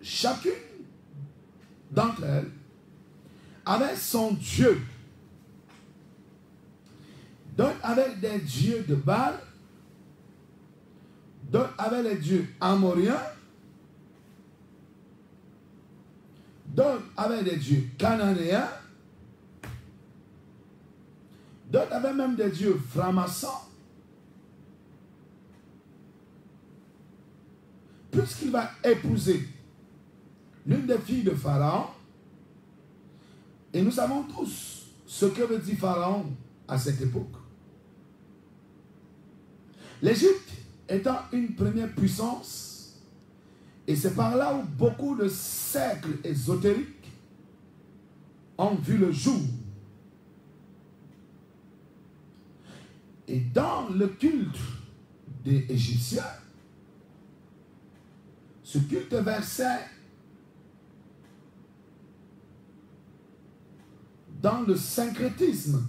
chacune d'entre elles avait son dieu. D'autres avaient des dieux de Baal, d'autres avaient les dieux amoriens, d'autres avaient des dieux cananéens, d'autres avaient même des dieux francs-maçons. Puisqu'il va épouser l'une des filles de Pharaon, et nous savons tous ce que veut dire Pharaon à cette époque. L'Égypte étant une première puissance, et c'est par là où beaucoup de cercles ésotériques ont vu le jour. Et dans le culte des Égyptiens, ce culte versait dans le syncrétisme.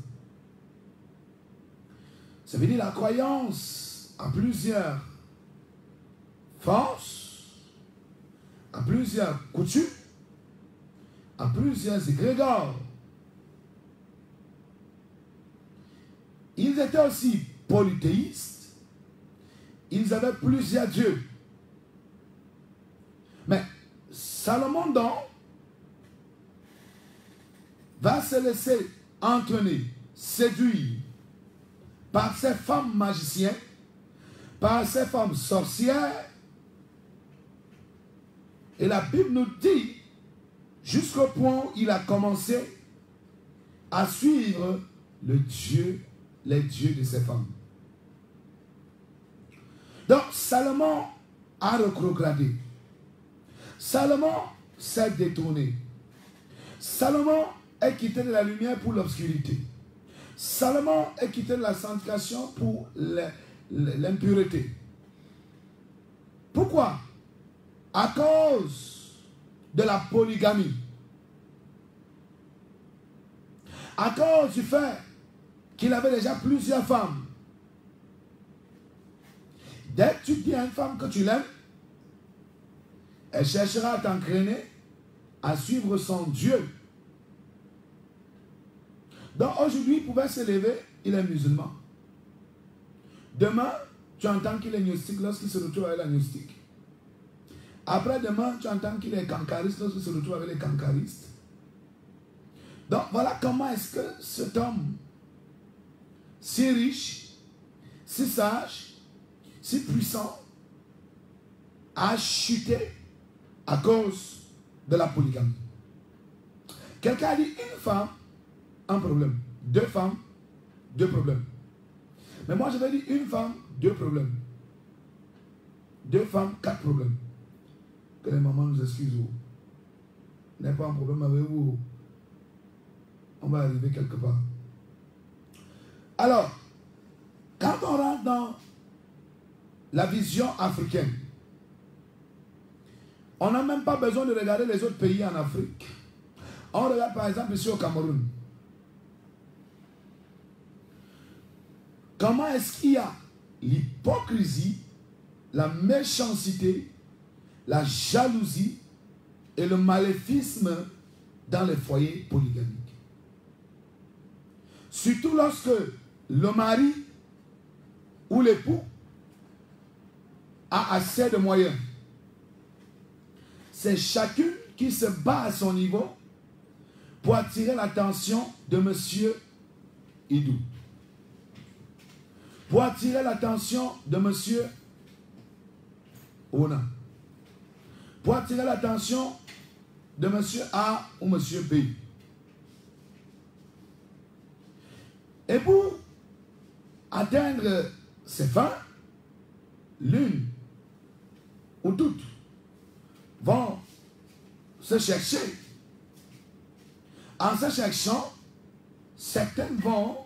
Ça veut dire la croyance à plusieurs forces, à plusieurs coutumes, à plusieurs égrégores. Ils étaient aussi polythéistes. Ils avaient plusieurs dieux. Mais Salomon donc va se laisser entraîner, séduire par ces femmes magiciennes, par ces femmes sorcières. Et la Bible nous dit, jusqu'au point où il a commencé à suivre les dieux de ces femmes. Donc Salomon a rétrogradé. Salomon s'est détourné. Salomon est quitté de la lumière pour l'obscurité. Salomon est quitté de la sanctification pour l'impureté. Pourquoi? À cause de la polygamie. À cause du fait qu'il avait déjà plusieurs femmes. Dès que tu dis à une femme que tu l'aimes, elle cherchera à t'entraîner à suivre son Dieu. Donc aujourd'hui, il pouvait se lever, il est musulman. Demain, tu entends qu'il est gnostique lorsqu'il se retrouve avec la gnostique. Après-demain, tu entends qu'il est cancariste lorsqu'il se retrouve avec les cancaristes. Donc voilà comment est-ce que cet homme, si riche, si sage, si puissant, a chuté à cause de la polygamie. Quelqu'un a dit une femme, un problème. Deux femmes, deux problèmes. Mais moi je vais dire une femme, deux problèmes. Deux femmes, quatre problèmes. Que les mamans nous excusent. Il n'y a pas un problème avec vous. On va arriver quelque part. Alors, quand on rentre dans la vision africaine, on n'a même pas besoin de regarder les autres pays en Afrique. On regarde par exemple ici au Cameroun. Comment est-ce qu'il y a l'hypocrisie, la méchanceté, la jalousie et le maléfisme dans les foyers polygamiques? Surtout lorsque le mari ou l'époux a assez de moyens. C'est chacune qui se bat à son niveau pour attirer l'attention de monsieur Idou. Pour attirer l'attention de monsieur Ona. Pour attirer l'attention de monsieur A ou monsieur B. Et pour atteindre ces fins, l'une ou toutes vont se chercher. En se cherchant, certaines vont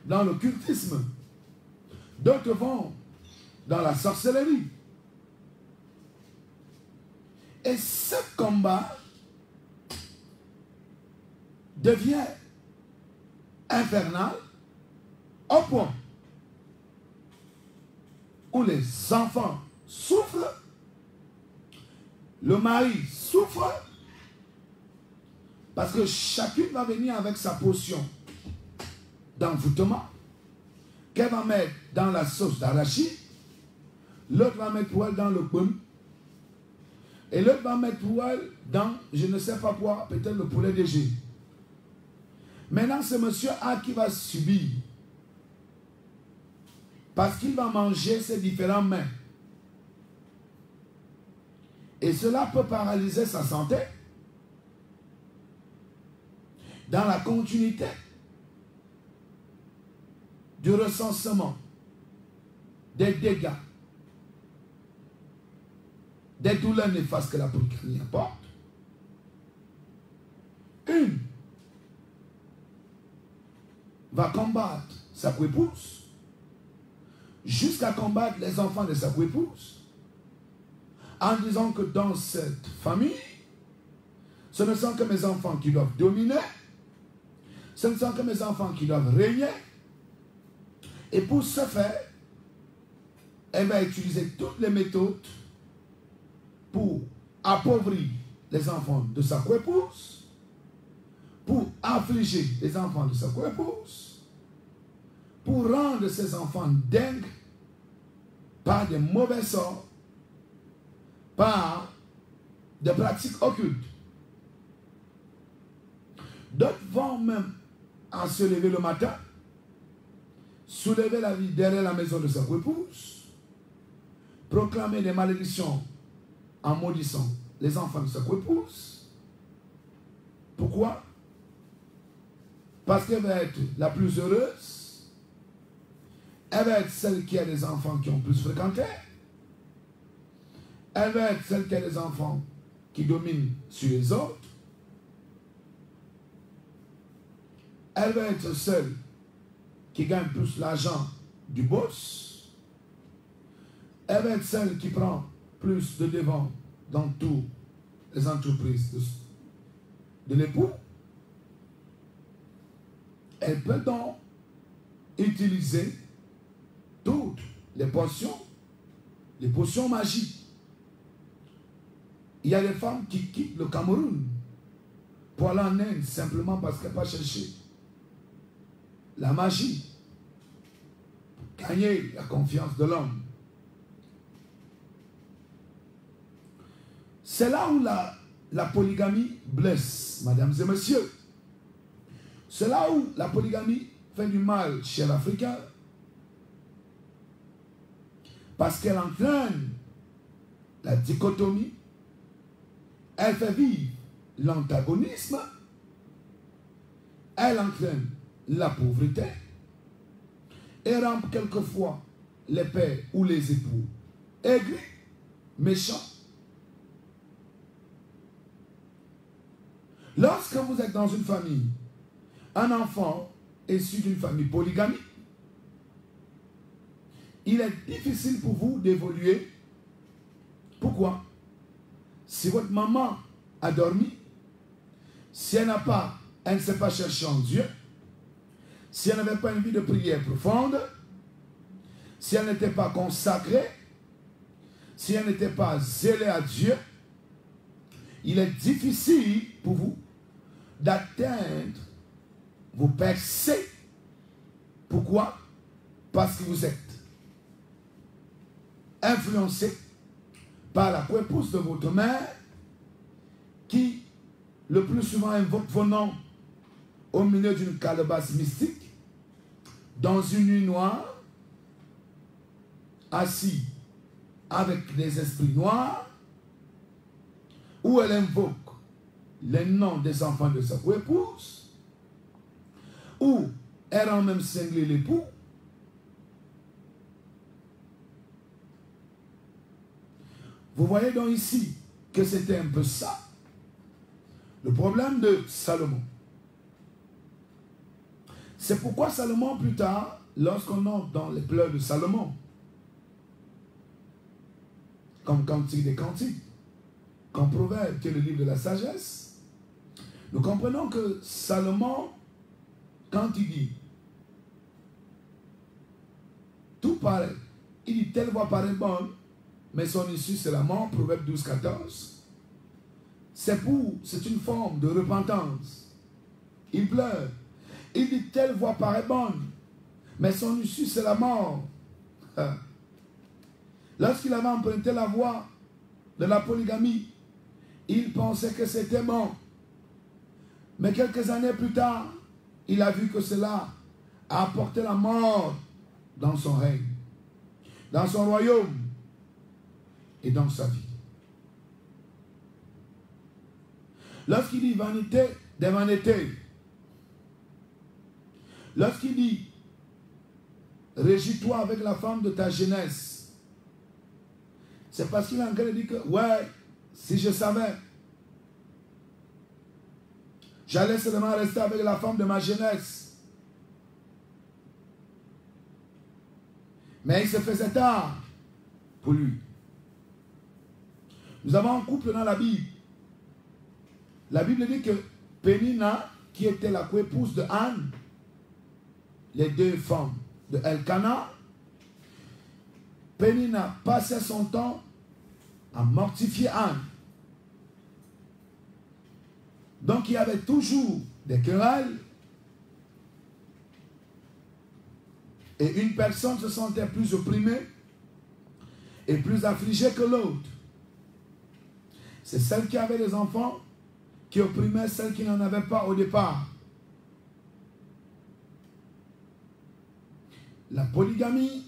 dans l'occultisme, d'autres vont dans la sorcellerie. Et ce combat devient infernal au point où les enfants souffrent, le mari souffre parce que chacune va venir avec sa potion d'envoûtement qu'elle va mettre dans la sauce d'arachide, l'autre va mettre pour elle dans le pomme, et l'autre va mettre pour elle dans, je ne sais pas quoi, peut-être le poulet de G. Maintenant, c'est monsieur A qui va subir, parce qu'il va manger ses différents mets. Et cela peut paralyser sa santé dans la continuité du recensement des dégâts, des douleurs néfastes que la polygamie apporte. Une va combattre sa coépouse jusqu'à combattre les enfants de sa coépouse en disant que dans cette famille, ce ne sont que mes enfants qui doivent dominer, ce ne sont que mes enfants qui doivent régner. Et pour ce faire, elle va utiliser toutes les méthodes pour appauvrir les enfants de sa coépouse, pour affliger les enfants de sa coépouse, pour rendre ses enfants dingues par des mauvais sorts, par des pratiques occultes. D'autres vont même à se lever le matin, soulever la vie derrière la maison de sa coépouse, proclamer des malédictions en maudissant les enfants de sa coépouse. Pourquoi? Parce qu'elle va être la plus heureuse, elle va être celle qui a des enfants qui ont plus fréquenté, elle va être celle qui a des enfants qui dominent sur les autres, elle va être celle qui gagne plus l'argent du boss, elle va être celle qui prend plus de devant dans toutes les entreprises de l'époux. Elle peut donc utiliser toutes les potions magiques. Il y a des femmes qui quittent le Cameroun pour aller en Inde simplement parce qu'elles n'ont pas cherché la magie, pour gagner la confiance de l'homme. C'est là où la polygamie blesse, mesdames et messieurs. C'est là où la polygamie fait du mal chez l'Africain, parce qu'elle entraîne la dichotomie, elle fait vivre l'antagonisme, elle entraîne la pauvreté et rend quelquefois les pères ou les époux aigris, méchants. Lorsque vous êtes dans une famille, un enfant issu d'une famille polygamique, il est difficile pour vous d'évoluer. Pourquoi? Si votre maman a dormi, si elle ne s'est pas chercher en Dieu, si elle n'avait pas une vie de prière profonde, si elle n'était pas consacrée, si elle n'était pas zélée à Dieu, il est difficile pour vous d'atteindre vos percées. Pourquoi? Parce que vous êtes influencé par la coépouse de votre mère qui le plus souvent invoque vos noms au milieu d'une calebasse mystique, dans une nuit noire, assis avec des esprits noirs, où elle invoque les noms des enfants de sa coépouse, où elle rend même cinglé l'époux. Vous voyez donc ici que c'était un peu ça, le problème de Salomon. C'est pourquoi Salomon, plus tard, lorsqu'on entre dans les pleurs de Salomon, comme Cantique des Cantiques, comme Proverbe, qui est le livre de la sagesse, nous comprenons que Salomon, quand il dit tout paraît, il dit telle voie paraît bonne, mais son issue c'est la mort, Proverbe 12, 14. c'est une forme de repentance. Il pleure. Il dit, telle voie paraît bonne, mais son issue, c'est la mort. Lorsqu'il avait emprunté la voie de la polygamie, il pensait que c'était bon. Mais quelques années plus tard, il a vu que cela a apporté la mort dans son règne, dans son royaume et dans sa vie. Lorsqu'il dit vanité des vanités, lorsqu'il dit régis-toi avec la femme de ta jeunesse, c'est parce qu'il est en train de dire que ouais, si je savais, j'allais seulement rester avec la femme de ma jeunesse. Mais il se faisait tard pour lui. Nous avons un couple dans la Bible. La Bible dit que Pénina, qui était la coépouse de Anne, les deux femmes de Elkana, Pénina passait son temps à mortifier Anne. Donc il y avait toujours des querelles. Et une personne se sentait plus opprimée et plus affligée que l'autre. C'est celle qui avait des enfants qui opprimait celle qui n'en avait pas au départ. La polygamie,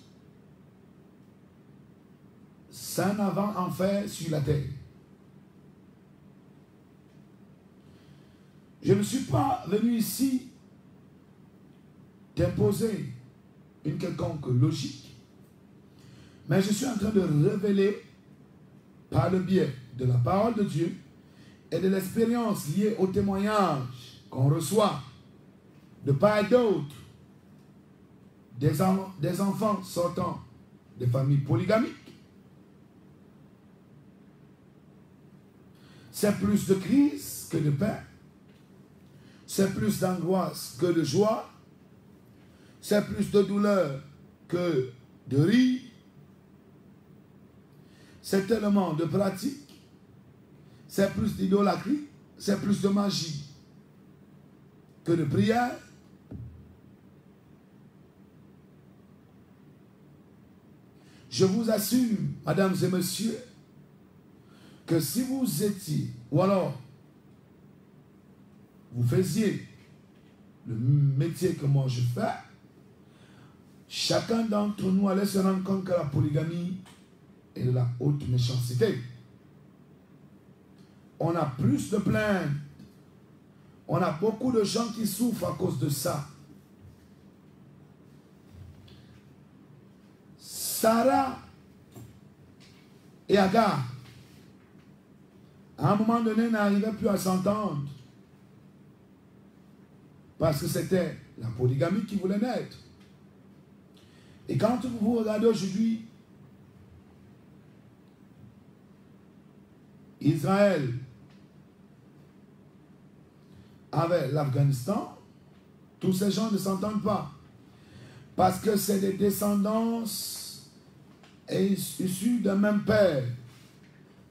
c'est un avant-enfer sur la terre. Je ne suis pas venu ici t'imposer une quelconque logique, mais je suis en train de révéler par le biais de la parole de Dieu et de l'expérience liée au témoignage qu'on reçoit de part et d'autre des enfants sortant de familles polygamiques. C'est plus de crise que de paix. C'est plus d'angoisse que de joie. C'est plus de douleur que de rire. C'est tellement de pratique. C'est plus d'idolâtrie. C'est plus de magie que de prière. Je vous assure, mesdames et messieurs, que si vous étiez, ou alors vous faisiez le métier que moi je fais, chacun d'entre nous allait se rendre compte que la polygamie est de la haute méchanceté. On a plus de plaintes. On a beaucoup de gens qui souffrent à cause de ça. Sarah et Agar, à un moment donné, n'arrivaient plus à s'entendre. Parce que c'était la polygamie qui voulait naître. Et quand vous regardez aujourd'hui, Israël avec l'Afghanistan, tous ces gens ne s'entendent pas. Parce que c'est des descendances issus d'un même père,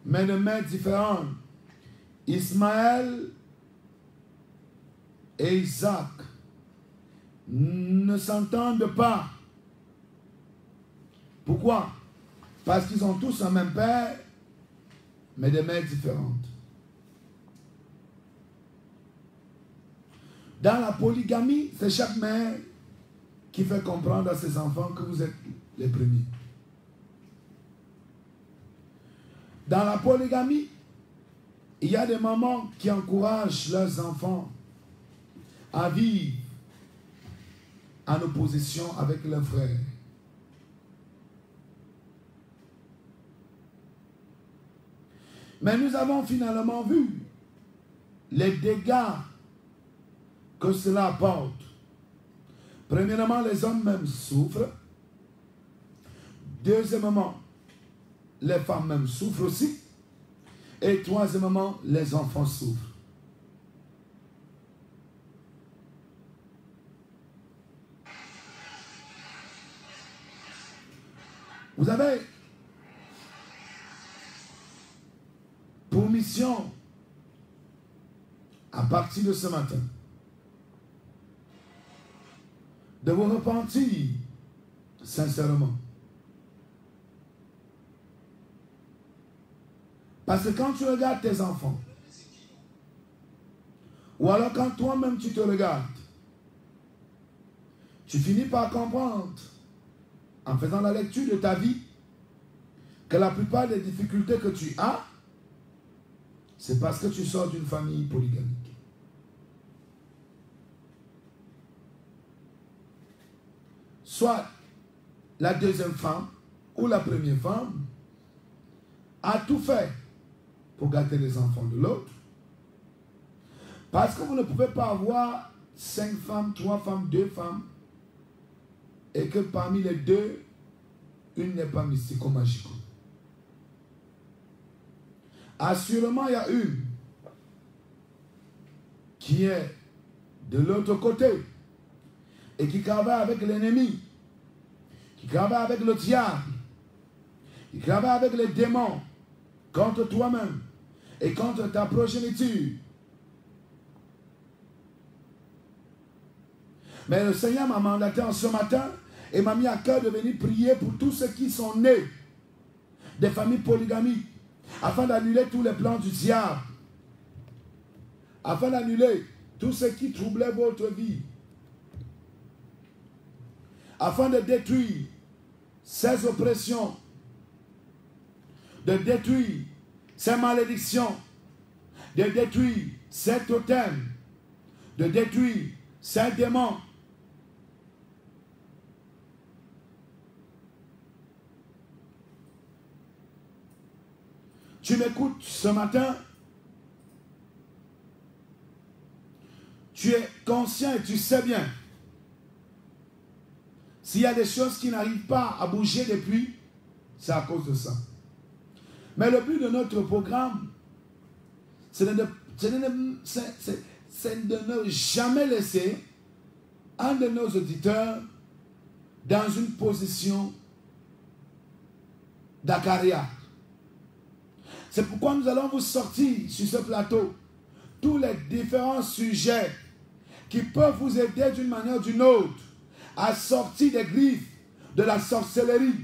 mais de mères différentes. Ismaël et Isaac ne s'entendent pas. Pourquoi? Parce qu'ils ont tous un même père, mais des mères différentes. Dans la polygamie, c'est chaque mère qui fait comprendre à ses enfants que vous êtes les premiers. Dans la polygamie, il y a des mamans qui encouragent leurs enfants à vivre en opposition avec leurs frères. Mais nous avons finalement vu les dégâts que cela apporte. Premièrement, les hommes même souffrent. Deuxièmement, les femmes même souffrent aussi. Et troisièmement, les enfants souffrent. Vous avez pour mission à partir de ce matin, de vous repentir sincèrement. Parce que quand tu regardes tes enfants, ou alors quand toi-même tu te regardes, tu finis par comprendre, en faisant la lecture de ta vie, que la plupart des difficultés que tu as, c'est parce que tu sors d'une famille polygamique. Soit la deuxième femme ou la première femme a tout fait pour gâter les enfants de l'autre. Parce que vous ne pouvez pas avoir 5 femmes, 3 femmes, 2 femmes, et que parmi les 2, une n'est pas mystico-magico. Assurément, il y a une qui est de l'autre côté et qui travaille avec l'ennemi, qui travaille avec le diable, qui travaille avec les démons contre toi-même et contre ta progéniture. Mais le Seigneur m'a mandaté en ce matin et m'a mis à cœur de venir prier pour tous ceux qui sont nés des familles polygamiques, afin d'annuler tous les plans du diable, afin d'annuler tout ce qui troublait votre vie, afin de détruire ces oppressions, de détruire ces malédictions, de détruire ces totems, de détruire ces démons. Tu m'écoutes ce matin, tu es conscient et tu sais bien. S'il y a des choses qui n'arrivent pas à bouger depuis, c'est à cause de ça. Mais le but de notre programme, c'est de ne jamais laisser un de nos auditeurs dans une position d'acariat. C'est pourquoi nous allons vous sortir sur ce plateau tous les différents sujets qui peuvent vous aider d'une manière ou d'une autre à sortir des griffes de la sorcellerie,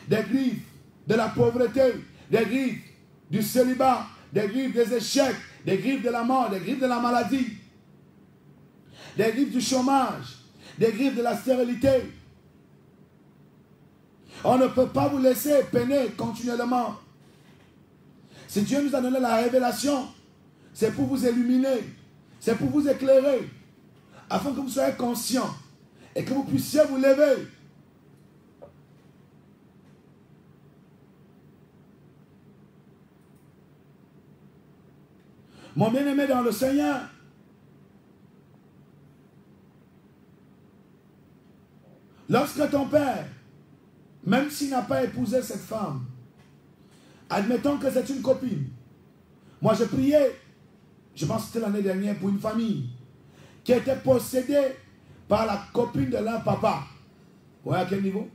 des griffes de la pauvreté, des griffes du célibat, des griffes des échecs, des griffes de la mort, des griffes de la maladie, des griffes du chômage, des griffes de la stérilité. On ne peut pas vous laisser peiner continuellement. Si Dieu nous a donné la révélation, c'est pour vous illuminer, c'est pour vous éclairer, afin que vous soyez conscients et que vous puissiez vous lever. Mon bien-aimé dans le Seigneur, lorsque ton père, même s'il n'a pas épousé cette femme, admettons que c'est une copine. Moi, je priais, je pense que c'était l'année dernière, pour une famille qui était possédée par la copine de leur papa. Vous voyez à quel niveau?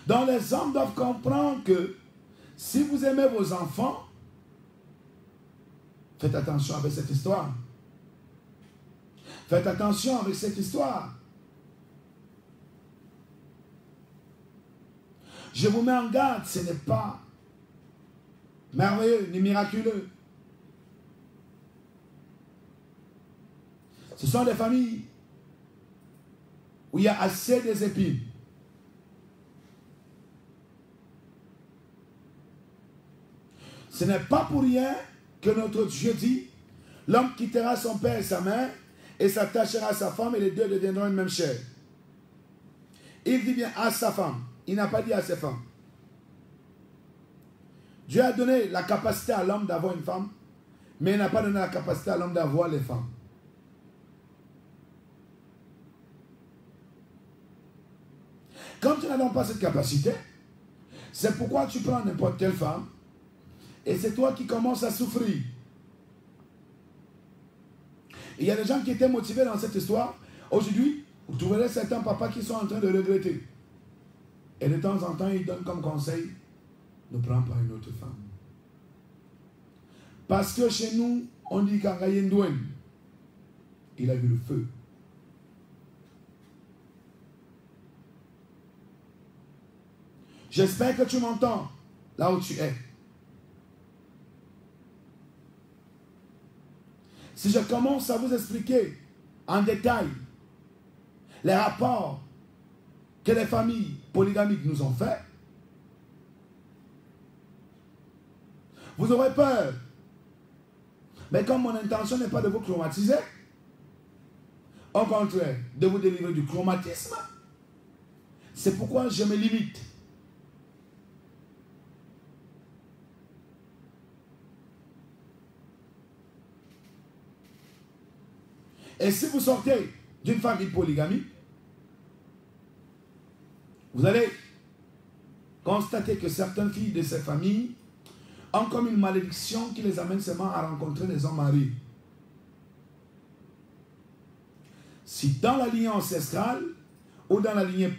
Donc, les hommes doivent comprendre que si vous aimez vos enfants, faites attention avec cette histoire. Faites attention avec cette histoire. Je vous mets en garde, ce n'est pas merveilleux ni miraculeux. Ce sont des familles où il y a assez des épines. Ce n'est pas pour rien que notre Dieu dit, l'homme quittera son père et sa mère et s'attachera à sa femme et les deux deviendront une même chair. Il dit bien à sa femme. Il n'a pas dit à ses femmes. Dieu a donné la capacité à l'homme d'avoir une femme, mais il n'a pas donné la capacité à l'homme d'avoir les femmes. Quand tu n'as donc pas cette capacité, c'est pourquoi tu prends n'importe quelle femme et c'est toi qui commences à souffrir. Il y a des gens qui étaient motivés dans cette histoire. Aujourd'hui, vous trouverez certains papas qui sont en train de regretter. Et de temps en temps, ils donnent comme conseil, ne prends pas une autre femme. Parce que chez nous, on dit qu'Angayendouen, il a vu le feu. J'espère que tu m'entends là où tu es. Si je commence à vous expliquer en détail les rapports que les familles polygamiques nous ont faits, vous aurez peur. Mais comme mon intention n'est pas de vous traumatiser, au contraire, de vous délivrer du traumatisme, c'est pourquoi je me limite. Et si vous sortez d'une famille polygamique, vous allez constater que certaines filles de ces familles ont comme une malédiction qui les amène seulement à rencontrer des hommes mariés. Si dans la lignée ancestrale ou dans la lignée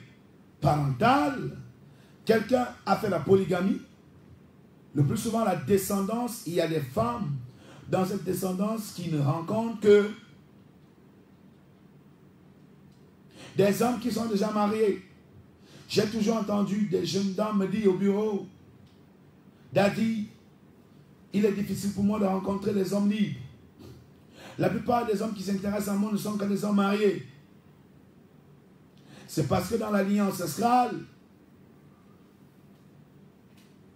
parentale, quelqu'un a fait la polygamie, le plus souvent la descendance, il y a des femmes dans cette descendance qui ne rencontrent que des hommes qui sont déjà mariés. J'ai toujours entendu des jeunes dames me dire au bureau, Daddy, il est difficile pour moi de rencontrer des hommes libres. La plupart des hommes qui s'intéressent à moi ne sont que des hommes mariés. C'est parce que dans la lignée ancestrale,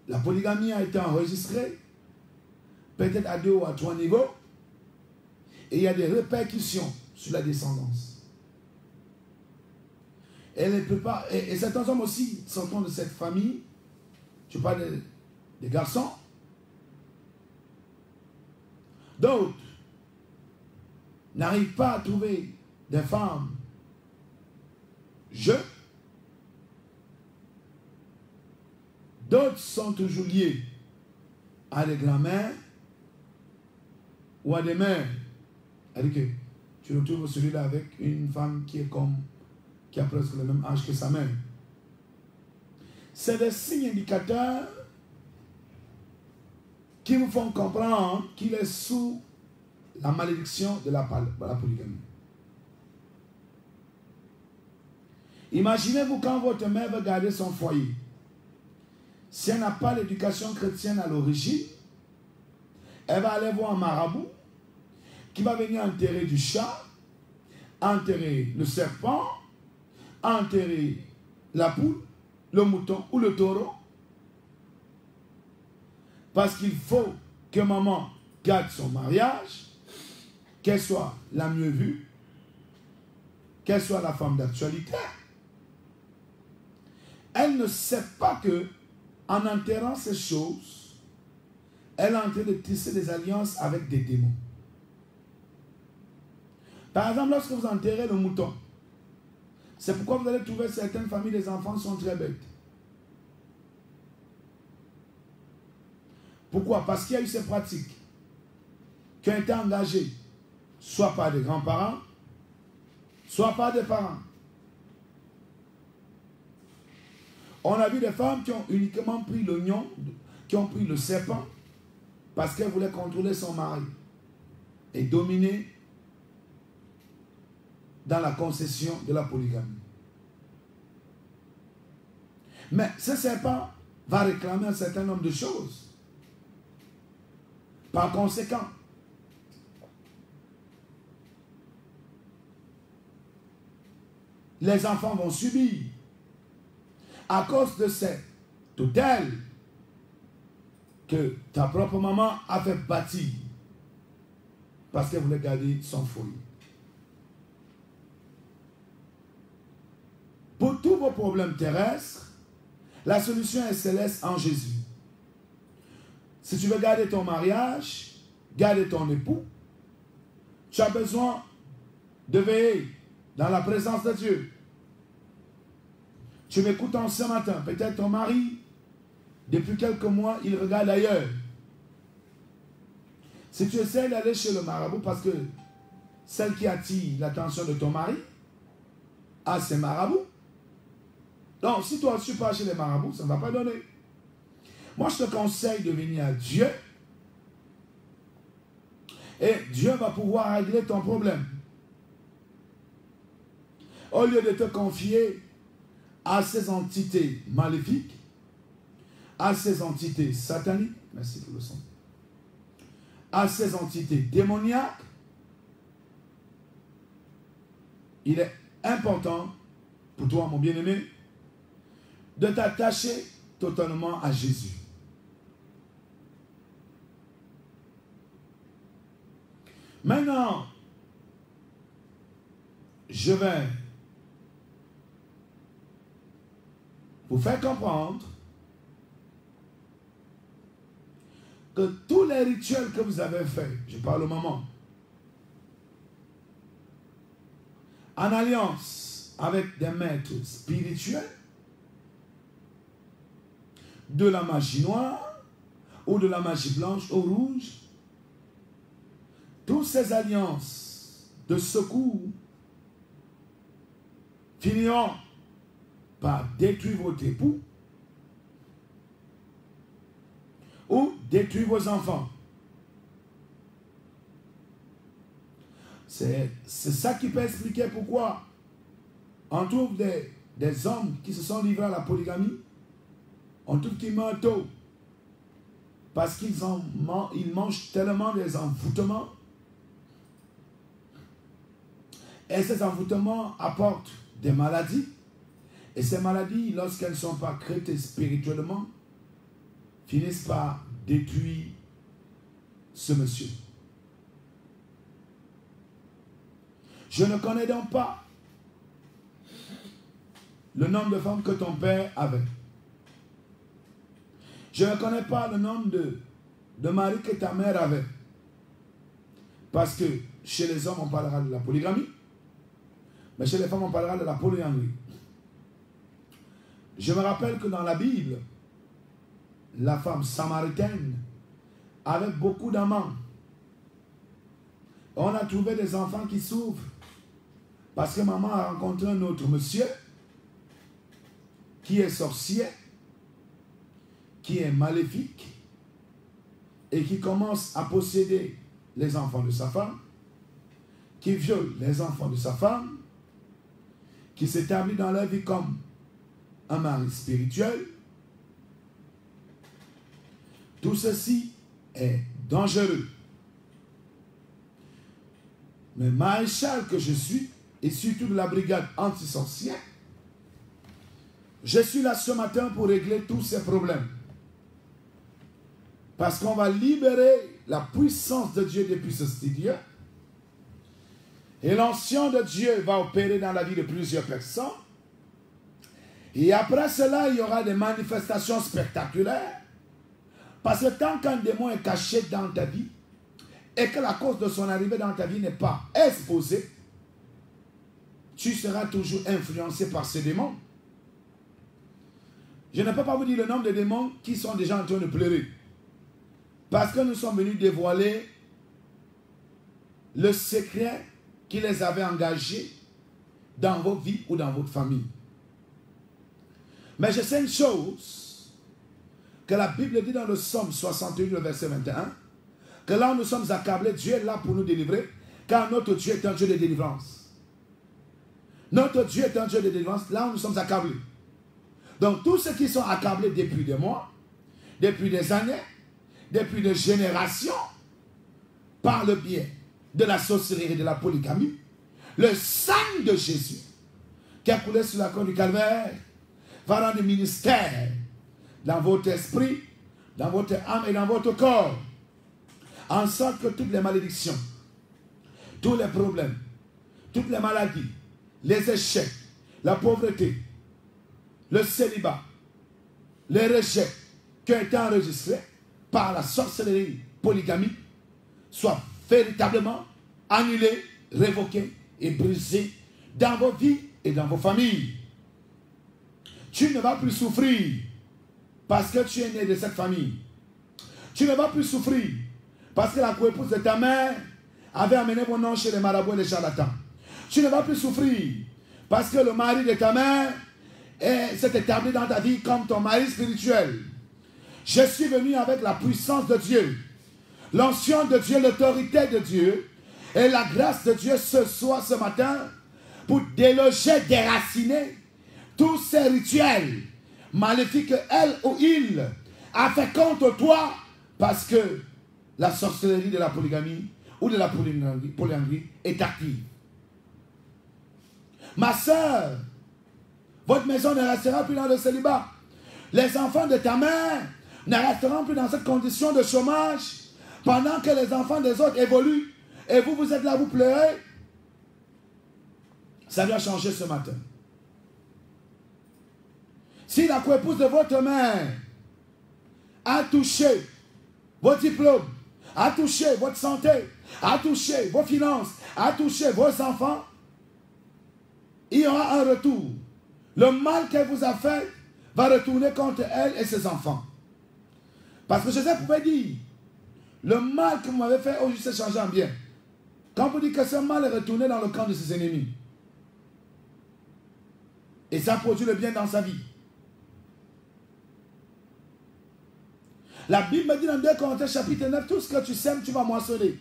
la polygamie a été enregistrée, peut-être à 2 ou à 3 niveaux, et il y a des répercussions sur la descendance. Et certains hommes aussi sortant de cette famille, je parle des garçons, d'autres n'arrivent pas à trouver des femmes jeunes, d'autres sont toujours liés à des grands-mères ou à des mères. C'est-à-dire que tu retrouves celui-là avec une femme qui a presque le même âge que sa mère. C'est des signes indicateurs qui vous font comprendre qu'il est sous la malédiction de la polygamie. Imaginez-vous quand votre mère veut garder son foyer. Si elle n'a pas l'éducation chrétienne à l'origine, elle va aller voir un marabout qui va venir enterrer du chat, enterrer le serpent, enterrer la poule, le mouton ou le taureau. Parce qu'il faut que maman garde son mariage, qu'elle soit la mieux vue, qu'elle soit la femme d'actualité. Elle ne sait pas que, en enterrant ces choses, elle est en train de tisser des alliances avec des démons. Par exemple, lorsque vous enterrez le mouton, c'est pourquoi vous allez trouver certaines familles, les enfants sont très bêtes. Pourquoi? Parce qu'il y a eu ces pratiques qui ont été engagées soit par des grands-parents, soit par des parents. On a vu des femmes qui ont uniquement pris l'oignon, qui ont pris le serpent, parce qu'elles voulaient contrôler son mari et dominer dans la concession de la polygamie. Mais ce serpent va réclamer un certain nombre de choses. Par conséquent, les enfants vont subir à cause de cette tutelle que ta propre maman a fait bâtir parce qu'elle voulait garder son foyer. Pour tous vos problèmes terrestres, la solution est céleste en Jésus. Si tu veux garder ton mariage, garder ton époux, tu as besoin de veiller dans la présence de Dieu. Tu m'écoutes en ce matin, peut-être ton mari, depuis quelques mois, il regarde ailleurs. Si tu essaies d'aller chez le marabout, parce que celle qui attire l'attention de ton mari, c'est marabout. Donc, si toi tu pars chez les marabouts, ça ne va pas donner. Moi, je te conseille de venir à Dieu Et Dieu va pouvoir régler ton problème. Au lieu de te confier à ces entités maléfiques, à ces entités sataniques, merci pour le son, à ces entités démoniaques, il est important pour toi, mon bien-aimé, de t'attacher totalement à Jésus. Maintenant, je vais vous faire comprendre que tous les rituels que vous avez faits, je parle au moment, en alliance avec des maîtres spirituels, de la magie noire ou de la magie blanche ou rouge, toutes ces alliances de secours finiront par détruire votre époux ou détruire vos enfants. C'est ça qui peut expliquer pourquoi on trouve des hommes qui se sont livrés à la polygamie, on trouve qu'ils meurent tôt parce qu'ils mangent tellement des envoûtements. Et ces envoûtements apportent des maladies. Et ces maladies, lorsqu'elles ne sont pas traitées spirituellement, finissent par détruire ce monsieur. Je ne connais donc pas le nombre de femmes que ton père avait. Je ne connais pas le nombre de maris que ta mère avait. Parce que chez les hommes, on parlera de la polygamie. Mais chez les femmes, on parlera de la polyandrie. Je me rappelle que dans la Bible, la femme samaritaine avait beaucoup d'amants. On a trouvé des enfants qui souffrent parce que maman a rencontré un autre monsieur qui est sorcier, qui est maléfique et qui commence à posséder les enfants de sa femme, qui viole les enfants de sa femme, qui s'établit dans leur vie comme un mari spirituel. Tout ceci est dangereux. Mais maréchal que je suis, et surtout de la brigade anti-sorcière, je suis là ce matin pour régler tous ces problèmes. Parce qu'on va libérer la puissance de Dieu depuis ce studio. Et l'ancien de Dieu va opérer dans la vie de plusieurs personnes. Et après cela, il y aura des manifestations spectaculaires. Parce que tant qu'un démon est caché dans ta vie, et que la cause de son arrivée dans ta vie n'est pas exposée, tu seras toujours influencé par ce démon. Je ne peux pas vous dire le nombre de démons qui sont déjà en train de pleurer. Parce que nous sommes venus dévoiler le secret qui les avait engagés dans vos vies ou dans votre famille. Mais je sais une chose que la Bible dit dans le Psaume 61, le verset 21, que là où nous sommes accablés, Dieu est là pour nous délivrer, car notre Dieu est un Dieu de délivrance. Notre Dieu est un Dieu de délivrance, là où nous sommes accablés. Donc tous ceux qui sont accablés depuis des mois, depuis des années, depuis des générations, par le biais de la sorcellerie et de la polygamie, le sang de Jésus qui a coulé sur la croix du calvaire va rendre ministère dans votre esprit, dans votre âme et dans votre corps, en sorte que toutes les malédictions, tous les problèmes, toutes les maladies, les échecs, la pauvreté, le célibat, les rejets qui ont été enregistrés par la sorcellerie polygamique soient véritablement annulés, révoqués et brisés dans vos vies et dans vos familles. Tu ne vas plus souffrir parce que tu es né de cette famille. Tu ne vas plus souffrir parce que la coépouse de ta mère avait amené mon nom chez les marabouts et les charlatans. Tu ne vas plus souffrir parce que le mari de ta mère s'est établi dans ta vie comme ton mari spirituel. Je suis venu avec la puissance de Dieu l'onction de Dieu, l'autorité de Dieu et la grâce de Dieu ce soir, ce matin, pour déloger, déraciner tous ces rituels maléfiques qu'elle ou il a fait contre toi parce que la sorcellerie de la polygamie ou de la polyandrie est active. Ma soeur, votre maison ne restera plus dans le célibat. Les enfants de ta mère ne resteront plus dans cette condition de chômage pendant que les enfants des autres évoluent et vous, vous êtes là, vous pleurez. Ça doit changer ce matin. Si la coépouse de votre mère a touché vos diplômes, a touché votre santé, a touché vos finances, a touché vos enfants, il y aura un retour. Le mal qu'elle vous a fait va retourner contre elle et ses enfants. Parce que Joseph pouvait dire, le mal que vous m'avez fait aujourd'hui s'est changé en bien. Quand vous dites que ce mal est retourné dans le camp de ses ennemis. Et ça produit le bien dans sa vie. La Bible me dit dans 2 Corinthiens chapitre 9, tout ce que tu sèmes, tu vas moissonner.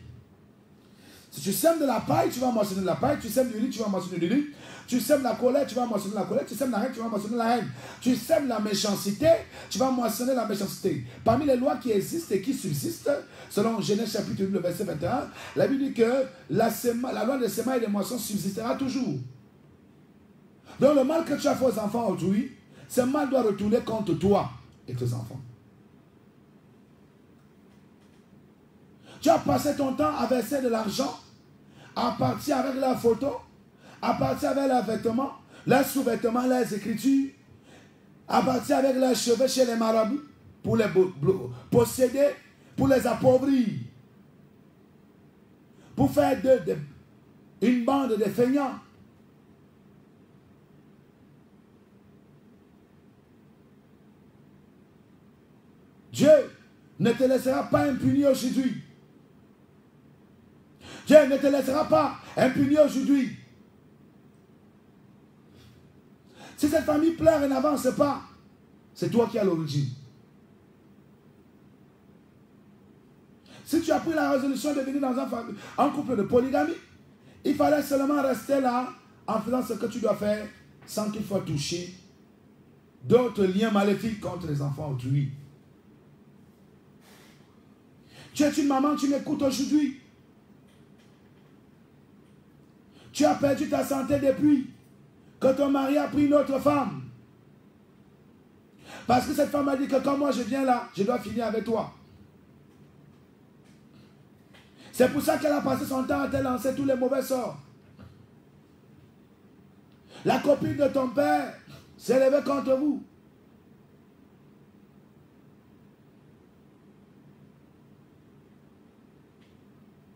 Si tu sèmes de la paille, tu vas moissonner de la paille. Tu sèmes du riz, tu vas moissonner du riz. Tu sèmes la colère, tu vas moissonner la colère. Tu sèmes la haine, tu vas moissonner la haine. Tu sèmes la méchanceté, tu vas moissonner la méchanceté. Parmi les lois qui existent et qui subsistent, selon Genèse chapitre 8, verset 21, la Bible dit que la loi des semailles et des moissons subsistera toujours. Donc le mal que tu as fait aux enfants autrui, ce mal doit retourner contre toi et tes enfants. Tu as passé ton temps à verser de l'argent, à partir avec leurs photos, à partir avec leurs vêtements, leurs sous-vêtements, leurs écritures, à partir avec leurs cheveux chez les marabouts, pour les posséder, pour les appauvrir, pour faire d'eux une bande de feignants. Dieu ne te laissera pas impuni aujourd'hui. Dieu ne te laissera pas impuni aujourd'hui. Si cette famille pleure et n'avance pas, c'est toi qui as l'origine. Si tu as pris la résolution de venir dans un couple de polygamie, il fallait seulement rester là en faisant ce que tu dois faire sans qu'il faut toucher d'autres liens maléfiques contre les enfants autrui. Tu es une maman, tu m'écoutes aujourd'hui. Tu as perdu ta santé depuis que ton mari a pris une autre femme. Parce que cette femme a dit que quand moi je viens là, je dois finir avec toi. C'est pour ça qu'elle a passé son temps à te lancer tous les mauvais sorts. La copine de ton père s'est levée contre vous.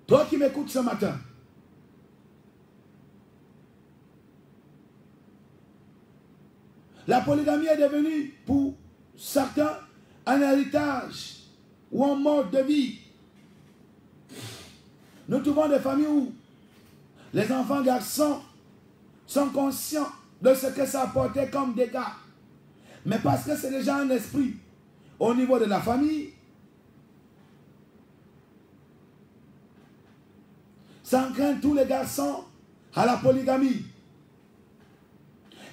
Toi qui m'écoutes ce matin, la polygamie est devenue pour certains un héritage ou un mode de vie. Nous trouvons des familles où les enfants garçons sont conscients de ce que ça apportait comme dégâts. Mais parce que c'est déjà un esprit au niveau de la famille, ça entraîne tous les garçons à la polygamie.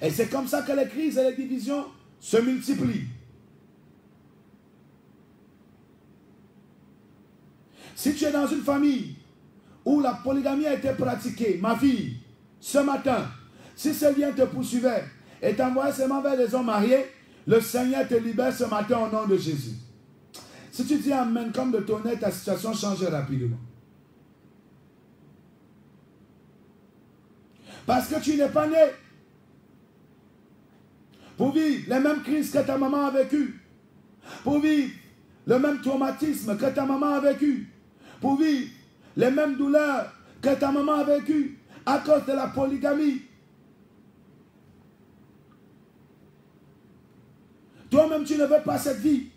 Et c'est comme ça que les crises et les divisions se multiplient. Si tu es dans une famille où la polygamie a été pratiquée, ma fille, ce matin, si ce lien te poursuivait et t'envoyait seulement vers les hommes mariés, le Seigneur te libère ce matin au nom de Jésus. Si tu dis Amen comme de tonnerre, ta situation change rapidement. Parce que tu n'es pas né pour vivre les mêmes crises que ta maman a vécues, pour vivre le même traumatisme que ta maman a vécu, pour vivre les mêmes douleurs que ta maman a vécues à cause de la polygamie. Toi-même, tu ne veux pas cette vie,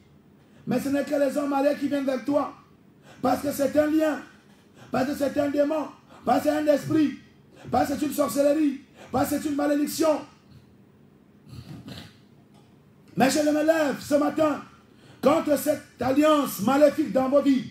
mais ce n'est que les hommes mariés qui viennent vers toi, parce que c'est un lien, parce que c'est un démon, parce que c'est un esprit, parce que c'est une sorcellerie, parce que c'est une malédiction. Mais je me lève ce matin contre cette alliance maléfique dans vos vies.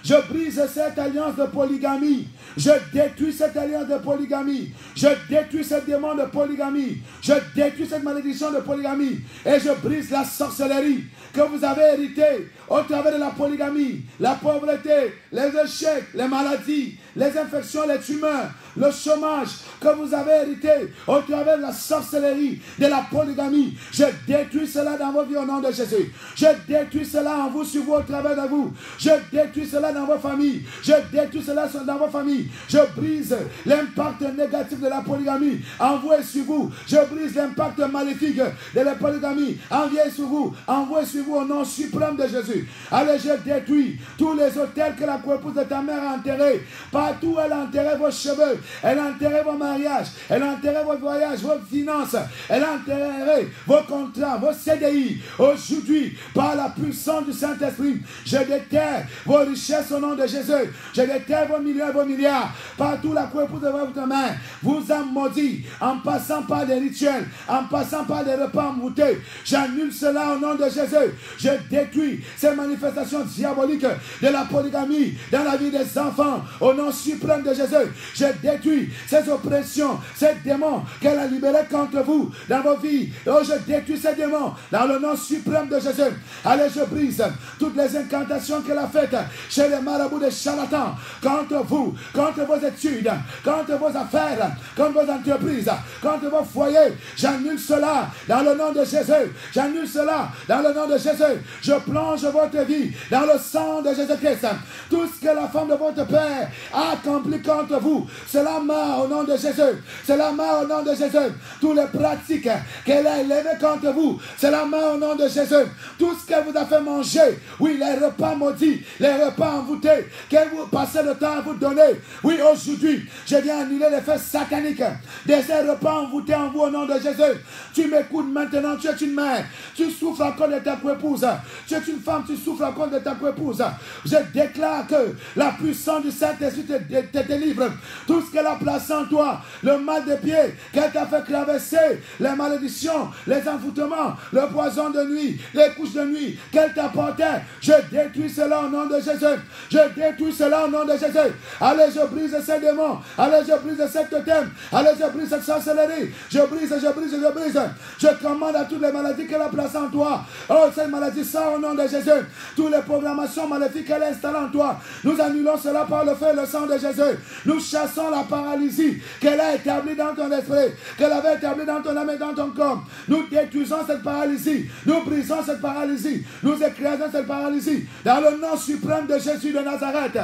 Je brise cette alliance de polygamie. Je détruis cette alliance de polygamie. Je détruis ce démon de polygamie. Je détruis cette malédiction de polygamie. Et je brise la sorcellerie que vous avez héritée au travers de la polygamie, la pauvreté, les échecs, les maladies, les infections, les tumeurs, le chômage que vous avez hérité au travers de la sorcellerie, de la polygamie. Je détruis cela dans vos vies au nom de Jésus. Je détruis cela en vous, sur vous, au travers de vous. Je détruis cela dans vos familles. Je détruis cela dans vos familles. Je brise l'impact négatif de la polygamie en vous et sur vous. Je brise l'impact maléfique de la polygamie en vous et sur vous. En vous et sur vous au nom suprême de Jésus. Allez, je détruis tous les hôtels que la épouse de ta mère a enterrés. Partout elle a enterré vos cheveux. Elle a enterré vos mariages. Elle a enterré vos voyages, vos finances. Elle a enterré vos contrats, vos CDI. Aujourd'hui, par la puissance du Saint-Esprit, je déterre vos richesses au nom de Jésus. Je déterre vos millions et vos milliards. Partout la épouse de votre main vous a maudit en passant par des rituels, en passant par des repas emboutés. J'annule cela au nom de Jésus. Je détruis ces manifestations diaboliques de la polygamie dans la vie des enfants au nom suprême de Jésus. Je détruis ces oppressions, ces démons qu'elle a libérés contre vous dans vos vies. Oh, je détruis ces démons dans le nom suprême de Jésus. Allez, je brise toutes les incantations qu'elle a faites chez les marabouts des charlatans contre vous, contre vos études, contre vos affaires, contre vos entreprises, contre vos foyers. J'annule cela dans le nom de Jésus. J'annule cela dans le nom de Jésus. Je plonge votre vie dans le sang de Jésus-Christ. Tout ce que la femme de votre père a accompli contre vous, cela m'a au nom de Jésus. Cela m'a au nom de Jésus. Toutes les pratiques qu'elle a élevées contre vous, cela m'a au nom de Jésus. Tout ce qu'elle vous a fait manger, oui, les repas maudits, les repas envoûtés, qu'elle vous passait le temps à vous donner. Oui, aujourd'hui, je viens annuler l'effet satanique de ces repas envoûtés en vous au nom de Jésus. Tu m'écoutes maintenant, tu es une mère, tu souffres encore de ta épouse. Tu es une femme, tu souffres encore de ta épouse. Je déclare que la puissance du Saint-Esprit te délivre. Tout ce qu'elle a placé en toi, le mal des pieds, qu'elle t'a fait traverser, les malédictions, les envoûtements, le poison de nuit, les couches de nuit qu'elle t'apportait, je détruis cela au nom de Jésus. Je détruis cela au nom de Jésus. Allez, je brise ces démons. Allez, je brise cette totem. Allez, je brise cette sorcellerie. Je brise, je brise, je brise. Je commande à toutes les maladies qu'elle a placées en toi. Oh, cette maladie sort au nom de Jésus. Toutes les programmations maléfiques qu'elle a installées en toi, nous annulons cela par le feu et le sang de Jésus. Nous chassons la paralysie qu'elle a établie dans ton esprit, qu'elle avait établie dans ton âme et dans ton corps. Nous détruisons cette paralysie. Nous brisons cette paralysie. Nous écrasons cette paralysie. Dans le nom suprême de Jésus de Nazareth.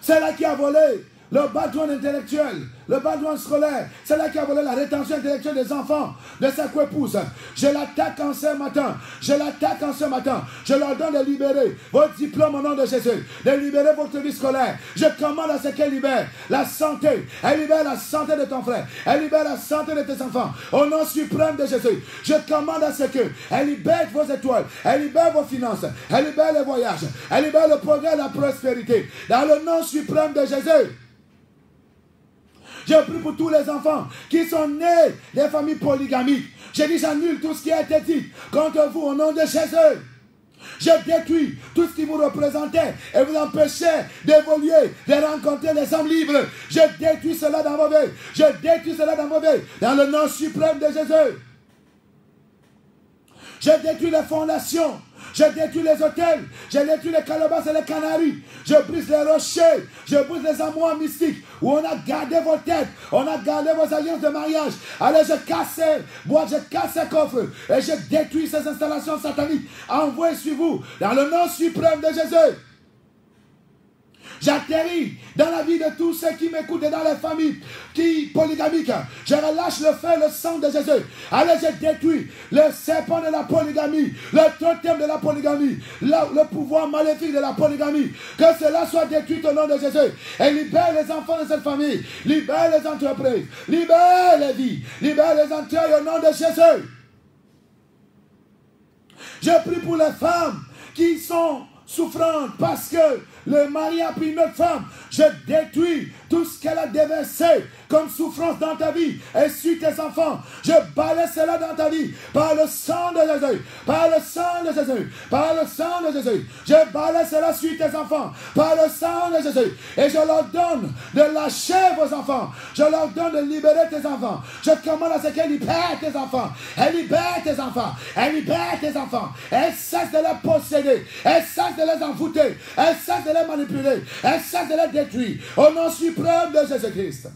C'est là qui a volé le background intellectuel, le background scolaire. C'est là qui a volé la rétention intellectuelle des enfants de sa épouse. Je l'attaque en ce matin. Je l'attaque en ce matin. Je leur donne de libérer vos diplômes au nom de Jésus. De libérer votre vie scolaire. Je commande à ce qu'elle libère la santé. Elle libère la santé de ton frère. Elle libère la santé de tes enfants. Au nom suprême de Jésus. Je commande à ce qu'elle libère vos étoiles. Elle libère vos finances. Elle libère les voyages. Elle libère le progrès et la prospérité. Dans le nom suprême de Jésus. Je prie pour tous les enfants qui sont nés des familles polygamiques. Je dis, j'annule tout ce qui a été dit contre vous au nom de Jésus. Je détruis tout ce qui vous représentait et vous empêchait d'évoluer, de rencontrer les hommes libres. Je détruis cela dans vos vies. Je détruis cela dans vos vies. Dans le nom suprême de Jésus. Je détruis les fondations. Je détruis les hôtels. Je détruis les calebasses et les canaries. Je brise les rochers. Je brise les amours mystiques où on a gardé vos têtes. On a gardé vos alliances de mariage. Allez, je casse ces boîtes, je casse ces coffres. Et je détruis ces installations sataniques envoyées sur vous. Dans le nom suprême de Jésus. J'atterris dans la vie de tous ceux qui m'écoutent et dans les familles qui polygamiques. Je relâche le feu et le sang de Jésus. Allez, je détruis le serpent de la polygamie, le totem de la polygamie, le pouvoir maléfique de la polygamie. Que cela soit détruit au nom de Jésus. Et libère les enfants de cette famille. Libère les entreprises. Libère les vies. Libère les entrailles au nom de Jésus. Je prie pour les femmes qui sont souffrantes parce que le mari a pris une autre femme. Je détruis tout ce qu'elle a déversé comme souffrance dans ta vie et sur tes enfants, je balaie cela dans ta vie par le sang de Jésus, par le sang de Jésus, par le sang de Jésus. Je balaie cela sur tes enfants par le sang de Jésus et je leur donne de lâcher vos enfants, je leur donne de libérer tes enfants. Je commande à ce qu'elle libère tes enfants, elle libère tes enfants, elle libère tes enfants, elle cesse de les posséder, elle cesse de les envoûter, elle cesse de les manipuler, elle cesse de les détruire au nom suprême de Jésus-Christ.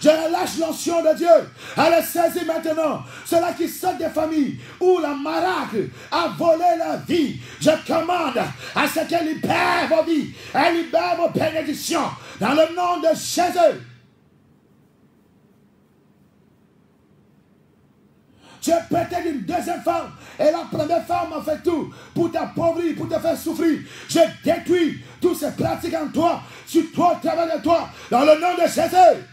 Je relâche l'onction de Dieu. Allez saisir maintenant ceux-là qui sortent des familles où la maraque a volé leur vie. Je commande à ce qu'elle libère vos vies. Elle libère vos bénédictions dans le nom de Jésus. Tu es peut-être une deuxième femme et la première femme a fait tout pour t'appauvrir, pour te faire souffrir. Je détruis toutes ces pratiques en toi, sur toi, au travers de toi, dans le nom de Jésus.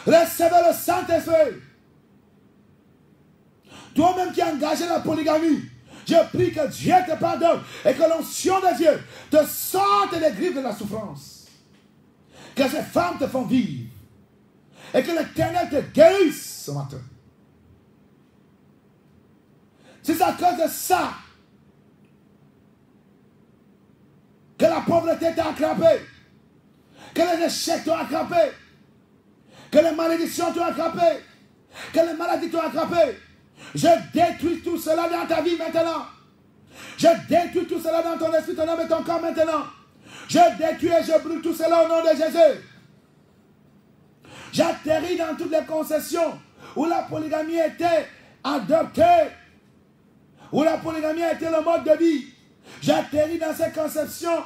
Recevez le Saint-Esprit. Toi-même qui as engagé la polygamie, je prie que Dieu te pardonne et que l'onction de Dieu te sorte des griffes de la souffrance. Que ces femmes te font vivre et que l'Éternel te guérisse ce matin. C'est à cause de ça que la pauvreté t'a attrapé, que les échecs t'ont attrapé, que les malédictions t'ont attrapé, que les maladies t'ont attrapé. Je détruis tout cela dans ta vie maintenant. Je détruis tout cela dans ton esprit, ton âme et ton corps maintenant. Je détruis et je brûle tout cela au nom de Jésus. J'atterris dans toutes les concessions où la polygamie était adoptée, où la polygamie était le mode de vie. J'atterris dans ces conceptions.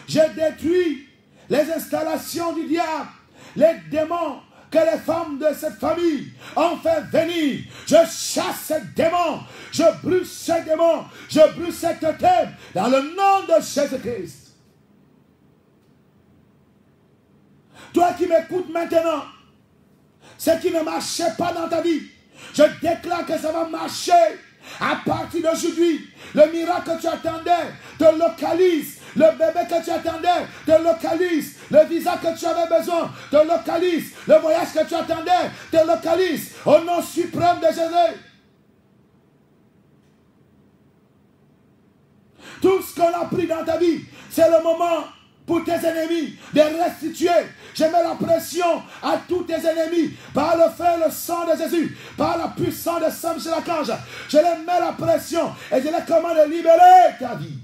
Je détruis les installations du diable, les démons que les femmes de cette famille ont fait venir. Je chasse ces démons, je brûle ces démons, je brûle cette thème dans le nom de Jésus-Christ. Toi qui m'écoutes maintenant, ce qui ne marchait pas dans ta vie, je déclare que ça va marcher à partir d'aujourd'hui. Le miracle que tu attendais te localise. Le bébé que tu attendais te localise. Le visa que tu avais besoin te localise. Le voyage que tu attendais te localise. Au nom suprême de Jésus. Tout ce qu'on a pris dans ta vie, c'est le moment pour tes ennemis de restituer. Je mets la pression à tous tes ennemis par le feu et le sang de Jésus, par la puissance de Saint Michel Archange. Je les mets la pression et je les commande de libérer ta vie.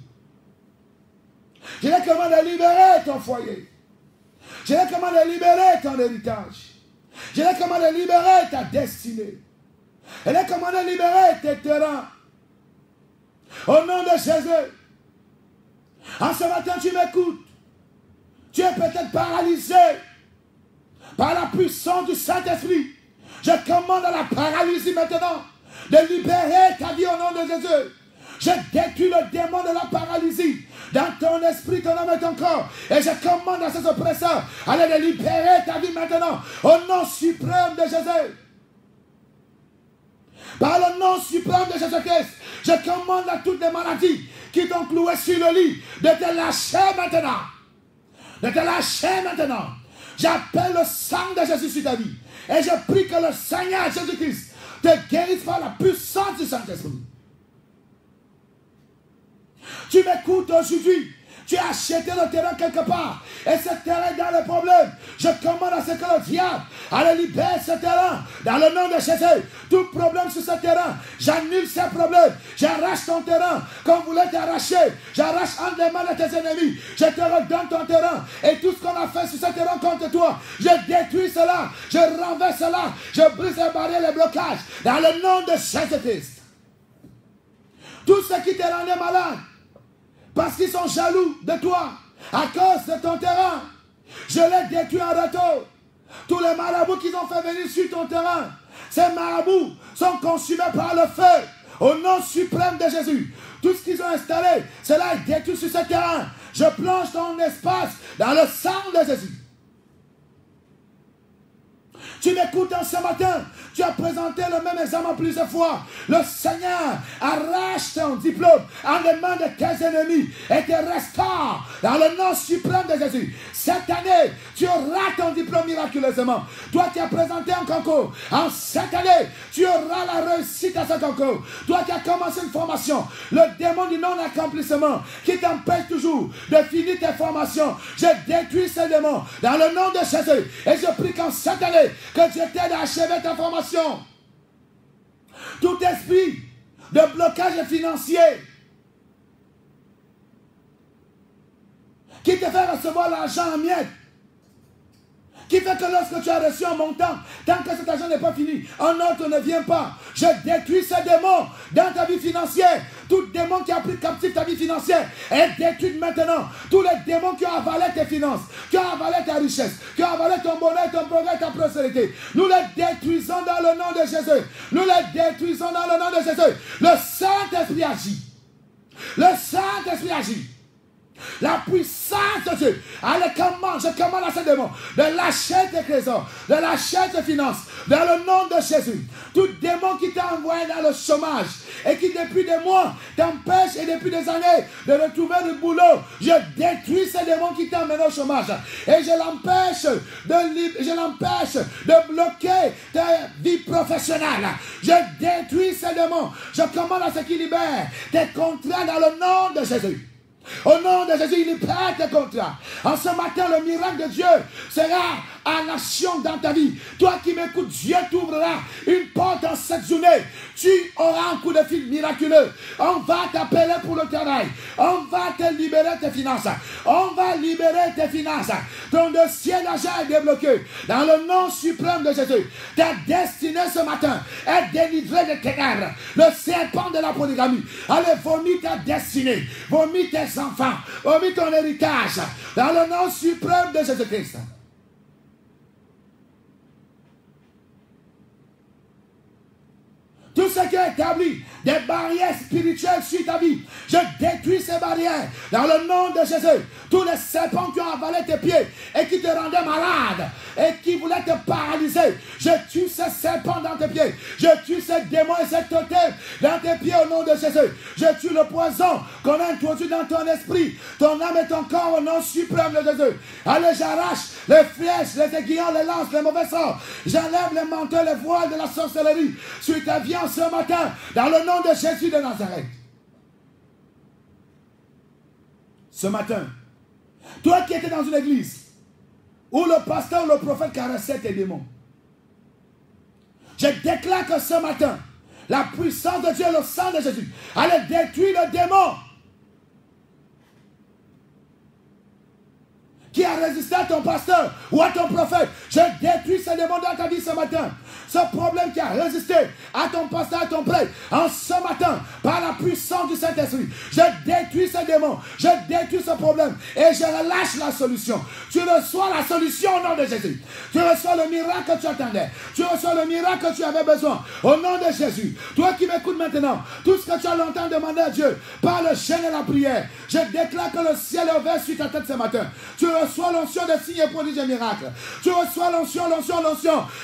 Je les commande de libérer ton foyer. Je les commande de libérer ton héritage. Je les commande de libérer ta destinée. Je les commande de libérer tes terrains. Au nom de Jésus. En ce matin, tu m'écoutes. Tu es peut-être paralysé par la puissance du Saint-Esprit. Je commande à la paralysie maintenant de libérer ta vie au nom de Jésus. Je détruis le démon de la paralysie dans ton esprit, ton âme et ton corps. Et je commande à ces oppresseurs de libérer ta vie maintenant au nom suprême de Jésus. Par le nom suprême de Jésus-Christ, je commande à toutes les maladies qui t'ont cloué sur le lit de te lâcher maintenant. De te lâcher maintenant. J'appelle le sang de Jésus sur ta vie. Et je prie que le Seigneur Jésus-Christ te guérisse par la puissance du Saint-Esprit. Tu m'écoutes aujourd'hui. Tu as acheté le terrain quelque part. Et ce terrain est dans le problème. Je commande à ce que le diable allait libérer ce terrain. Dans le nom de Jésus. Tout problème sur ce terrain. J'annule ces problèmes. J'arrache ton terrain. Comme vous voulez t'arracher. J'arrache en les mains de tes ennemis. Je te redonne ton terrain. Et tout ce qu'on a fait sur ce terrain contre toi. Je détruis cela. Je renverse cela. Je brise les barrières, les blocages. Dans le nom de Jésus-Christ. Tout ce qui te rendait malade. Parce qu'ils sont jaloux de toi, à cause de ton terrain. Je les détruis en retour. Tous les marabouts qu'ils ont fait venir sur ton terrain, ces marabouts sont consumés par le feu. Au nom suprême de Jésus. Tout ce qu'ils ont installé, cela est détruit sur ce terrain. Je plonge ton espace dans le sang de Jésus. Tu m'écoutes en ce matin. Tu as présenté le même examen plusieurs fois. Le Seigneur arrache ton diplôme en les mains de tes ennemis et te restaure dans le nom suprême de Jésus. Cette année, tu auras ton diplôme miraculeusement. Toi qui as présenté un concours, en cette année, tu auras la réussite à ce concours. Toi qui as commencé une formation, le démon du non-accomplissement qui t'empêche toujours de finir tes formations, je détruis ce démon dans le nom de Jésus. Et je prie qu'en cette année, que Dieu t'aide à achever ta formation. Tout esprit de blocage financier qui te fait recevoir l'argent en miettes, qui fait que lorsque tu as reçu un montant, tant que cet argent n'est pas fini, un autre ne vient pas. Je détruis ce démon dans ta vie financière. Tout démon qui a pris captif ta vie financière est détruit maintenant. Tous les démons qui ont avalé tes finances, qui ont avalé ta richesse, qui ont avalé ton bonheur, ton progrès, ta prospérité, nous les détruisons dans le nom de Jésus. Nous les détruisons dans le nom de Jésus. Le Saint-Esprit agit. Le Saint-Esprit agit. La puissance de Dieu. Allez, je commande à ce démon de lâcher tes trésors, de lâcher tes finances, dans le nom de Jésus. Tout démon qui t'a envoyé dans le chômage et qui depuis des mois t'empêche et depuis des années de retrouver le boulot, je détruis ce démon qui t'a amené au chômage et je l'empêche de bloquer ta vie professionnelle. Je détruis ce démon. Je commande à ce qui libère tes contrats dans le nom de Jésus. Au nom de Jésus, il libère tes contrats. En ce matin, le miracle de Dieu sera en action dans ta vie. Toi qui m'écoutes, Dieu t'ouvrira une porte en cette journée. Tu auras un coup de fil miraculeux. On va t'appeler pour le travail. On va te libérer tes finances. On va libérer tes finances. Ton dossier d'argent est débloqué. Dans le nom suprême de Jésus, ta destinée ce matin est délivrée des ténèbres. Le serpent de la polygamie. Allez, vomis ta destinée. Vomis tes enfants. Vomis ton héritage. Dans le nom suprême de Jésus-Christ. Tout ce qui est établi, des barrières spirituelles sur ta vie, je détruis ces barrières dans le nom de Jésus. Tous les serpents qui ont avalé tes pieds et qui te rendaient malade et qui voulaient te paralyser, je tue ces serpents dans tes pieds. Je tue ces démons et ces totems dans tes pieds au nom de Jésus. Je tue le poison qu'on a introduit dans ton esprit, ton âme et ton corps au nom suprême de Jésus. Allez, j'arrache les flèches, les aiguillons, les lances, les mauvais sorts. J'enlève les manteaux, les voiles de la sorcellerie sur ta vie ce matin, dans le nom de Jésus de Nazareth. Ce matin, toi qui étais dans une église où le pasteur ou le prophète caressait tes démons, je déclare que ce matin, la puissance de Dieu et le sang de Jésus allait détruire le démon qui a résisté à ton pasteur ou à ton prophète. Je détruis ce démon dans ta vie ce matin. Ce problème qui a résisté à ton pasteur, à ton prêtre, en ce matin, par la puissance du Saint-Esprit, je détruis ce démon, je détruis ce problème et je relâche la solution. Tu reçois la solution au nom de Jésus. Tu reçois le miracle que tu attendais. Tu reçois le miracle que tu avais besoin au nom de Jésus. Toi qui m'écoutes maintenant, tout ce que tu as longtemps demandé à Dieu, par le jeûne et la prière, je déclare que le ciel est ouvert sur ta tête ce matin. Tu reçois l'onction de signes et prodiges et miracles. Tu reçois l'onction.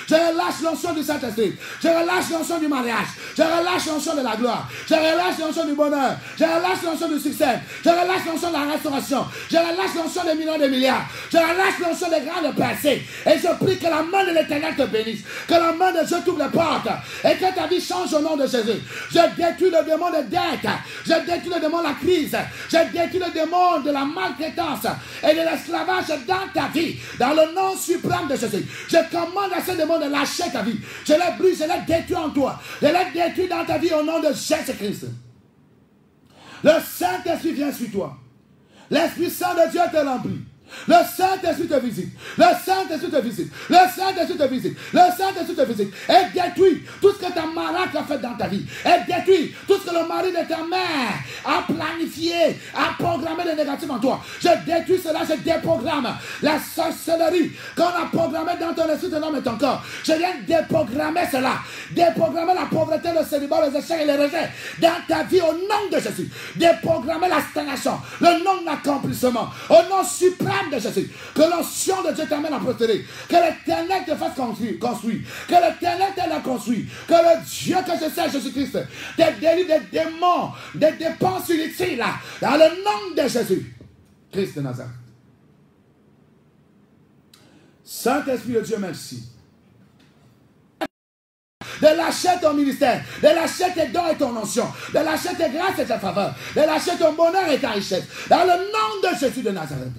Je relâche l'onction du Saint-Esprit. Je relâche l'onction du mariage. Je relâche l'onction de la gloire. Je relâche l'onction du bonheur. Je relâche l'onction du succès. Je relâche l'onction de la restauration. Je relâche l'onction des millions de milliards. Je relâche l'onction des grandes percées. Et je prie que la main de l'Éternel te bénisse. Que la main de Dieu t'ouvre les portes. Et que ta vie change au nom de Jésus. Je détruis le démon de dette. Je détruis le démon de la crise. Je détruis le démon de la maltraitance et de l'esclavage dans ta vie. Dans le nom suprême de Jésus. Je commande à ce démon de lâcher ta vie. Je les brise, je les détruis en toi. Je les détruis dans ta vie au nom de Jésus-Christ. Le Saint-Esprit vient sur toi. L'Esprit Saint de Dieu te remplit. Le Saint-Esprit te visite. Le Saint-Esprit te visite. Le Saint-Esprit te visite. Le Saint-Esprit te visite. Et détruit tout ce que ta marâtre a fait dans ta vie. Et détruit tout ce que le mari de ta mère a planifié, a programmé de négatif en toi. Je détruis cela, je déprogramme la sorcellerie qu'on a programmée dans ton esprit, ton âme et ton corps. Je viens déprogrammer cela. Déprogrammer la pauvreté, le célibat, les échecs et les rejets dans ta vie au nom de Jésus. Déprogrammer la stagnation, le non-accomplissement, au nom suprême suprême de Jésus. Que l'onction de Dieu t'amène à prospérer. Que l'Éternel te fasse construire. Que l'Éternel t'aide à construire. Que le Dieu que je sais, Jésus-Christ, te délivre des démons, des dépenses inutiles. Dans le nom de Jésus. Christ de Nazareth. Saint-Esprit de Dieu, merci. De lâcher ton ministère, de lâcher tes dons et ton onction, de lâcher tes grâces et tes faveurs, de lâcher ton bonheur et ta richesse. Dans le nom de Jésus de Nazareth.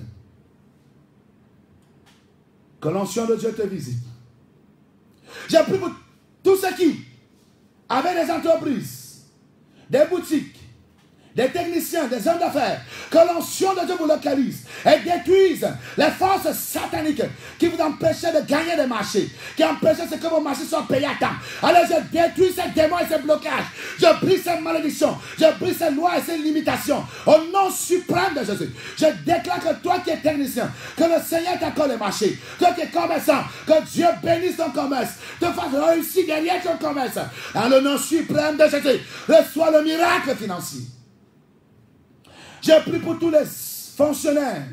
Que l'onction de Dieu te visite. J'ai pris pour tous ceux qui avaient des entreprises, des boutiques, des techniciens, des hommes d'affaires, que l'onction de Dieu vous localise et détruise les forces sataniques qui vous empêchaient de gagner des marchés, qui empêchaient que vos marchés soient payés à temps. Alors je détruis ces démons et ces blocages, je brise ces malédictions, je brise ces lois et ces limitations au nom suprême de Jésus. Je déclare que toi qui es technicien, que le Seigneur t'accorde les marchés, toi qui es commerçant, que Dieu bénisse ton commerce, te fasse réussir derrière ton commerce. Dans le nom suprême de Jésus, reçois le miracle financier. J'ai pris pour tous les fonctionnaires,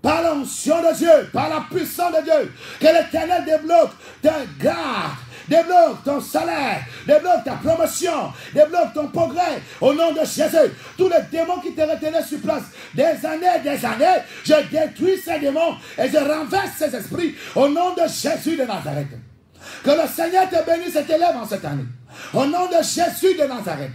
par l'onction de Dieu, par la puissance de Dieu, que l'Éternel débloque ta garde, débloque ton salaire, débloque ta promotion, débloque ton progrès, au nom de Jésus. Tous les démons qui te retenaient sur place des années, je détruis ces démons et je renverse ces esprits, au nom de Jésus de Nazareth. Que le Seigneur te bénisse et t'élève en cette année, au nom de Jésus de Nazareth.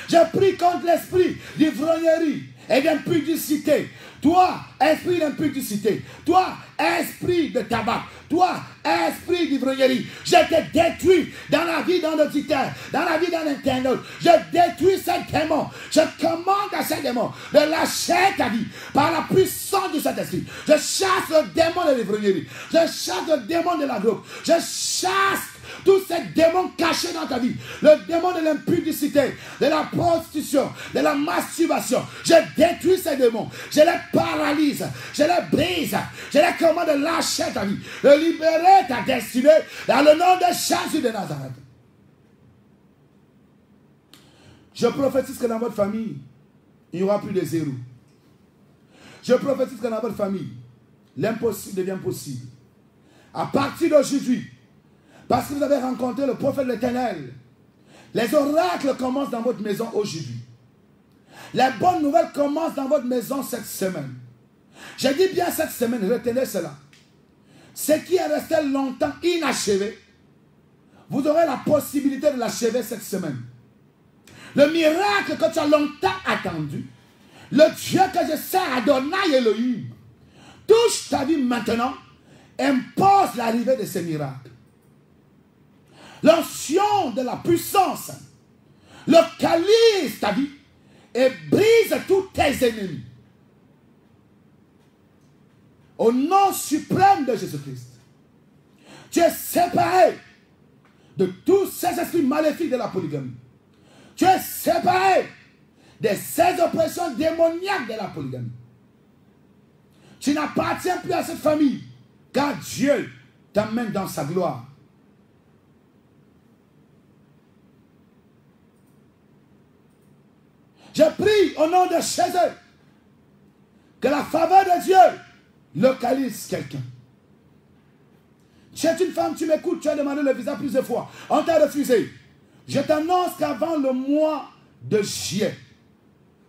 J'ai pris contre l'esprit d'ivrognerie et d'impudicité. Toi, esprit d'impudicité. Toi, esprit de tabac. Toi, esprit d'ivrognerie. Je te détruis dans la vie d'un auditeur, dans la vie d'un internaute. Je détruis ces démons. Je commande à ces démons de lâcher ta vie par la puissance du Saint-Esprit. Je chasse le démon de l'ivrognerie. Je chasse le démon de la drogue. Je chasse tous ces démons cachés dans ta vie, le démon de l'impudicité, de la prostitution, de la masturbation, je détruis ces démons, je les paralyse, je les brise, je les commande de lâcher ta vie, de libérer ta destinée dans le nom de Jésus de Nazareth. Je prophétise que dans votre famille, il n'y aura plus de zéro. Je prophétise que dans votre famille, l'impossible devient possible. À partir d'aujourd'hui, parce que vous avez rencontré le prophète de l'Éternel, les oracles commencent dans votre maison aujourd'hui. Les bonnes nouvelles commencent dans votre maison cette semaine. Je dis bien cette semaine, retenez cela. Ce qui est resté longtemps inachevé, vous aurez la possibilité de l'achever cette semaine. Le miracle que tu as longtemps attendu, le Dieu que je sers, Adonai Elohim, touche ta vie maintenant, impose l'arrivée de ce miracle. L'onction de la puissance localise ta vie et brise tous tes ennemis. Au nom suprême de Jésus-Christ, tu es séparé de tous ces esprits maléfiques de la polygamie. Tu es séparé de ces oppressions démoniaques de la polygamie. Tu n'appartiens plus à cette famille, car Dieu t'amène dans sa gloire. Je prie au nom de Jésus que la faveur de Dieu localise quelqu'un. Tu es une femme, tu m'écoutes, tu as demandé le visa plusieurs fois. On t'a refusé. Je t'annonce qu'avant le mois de juillet,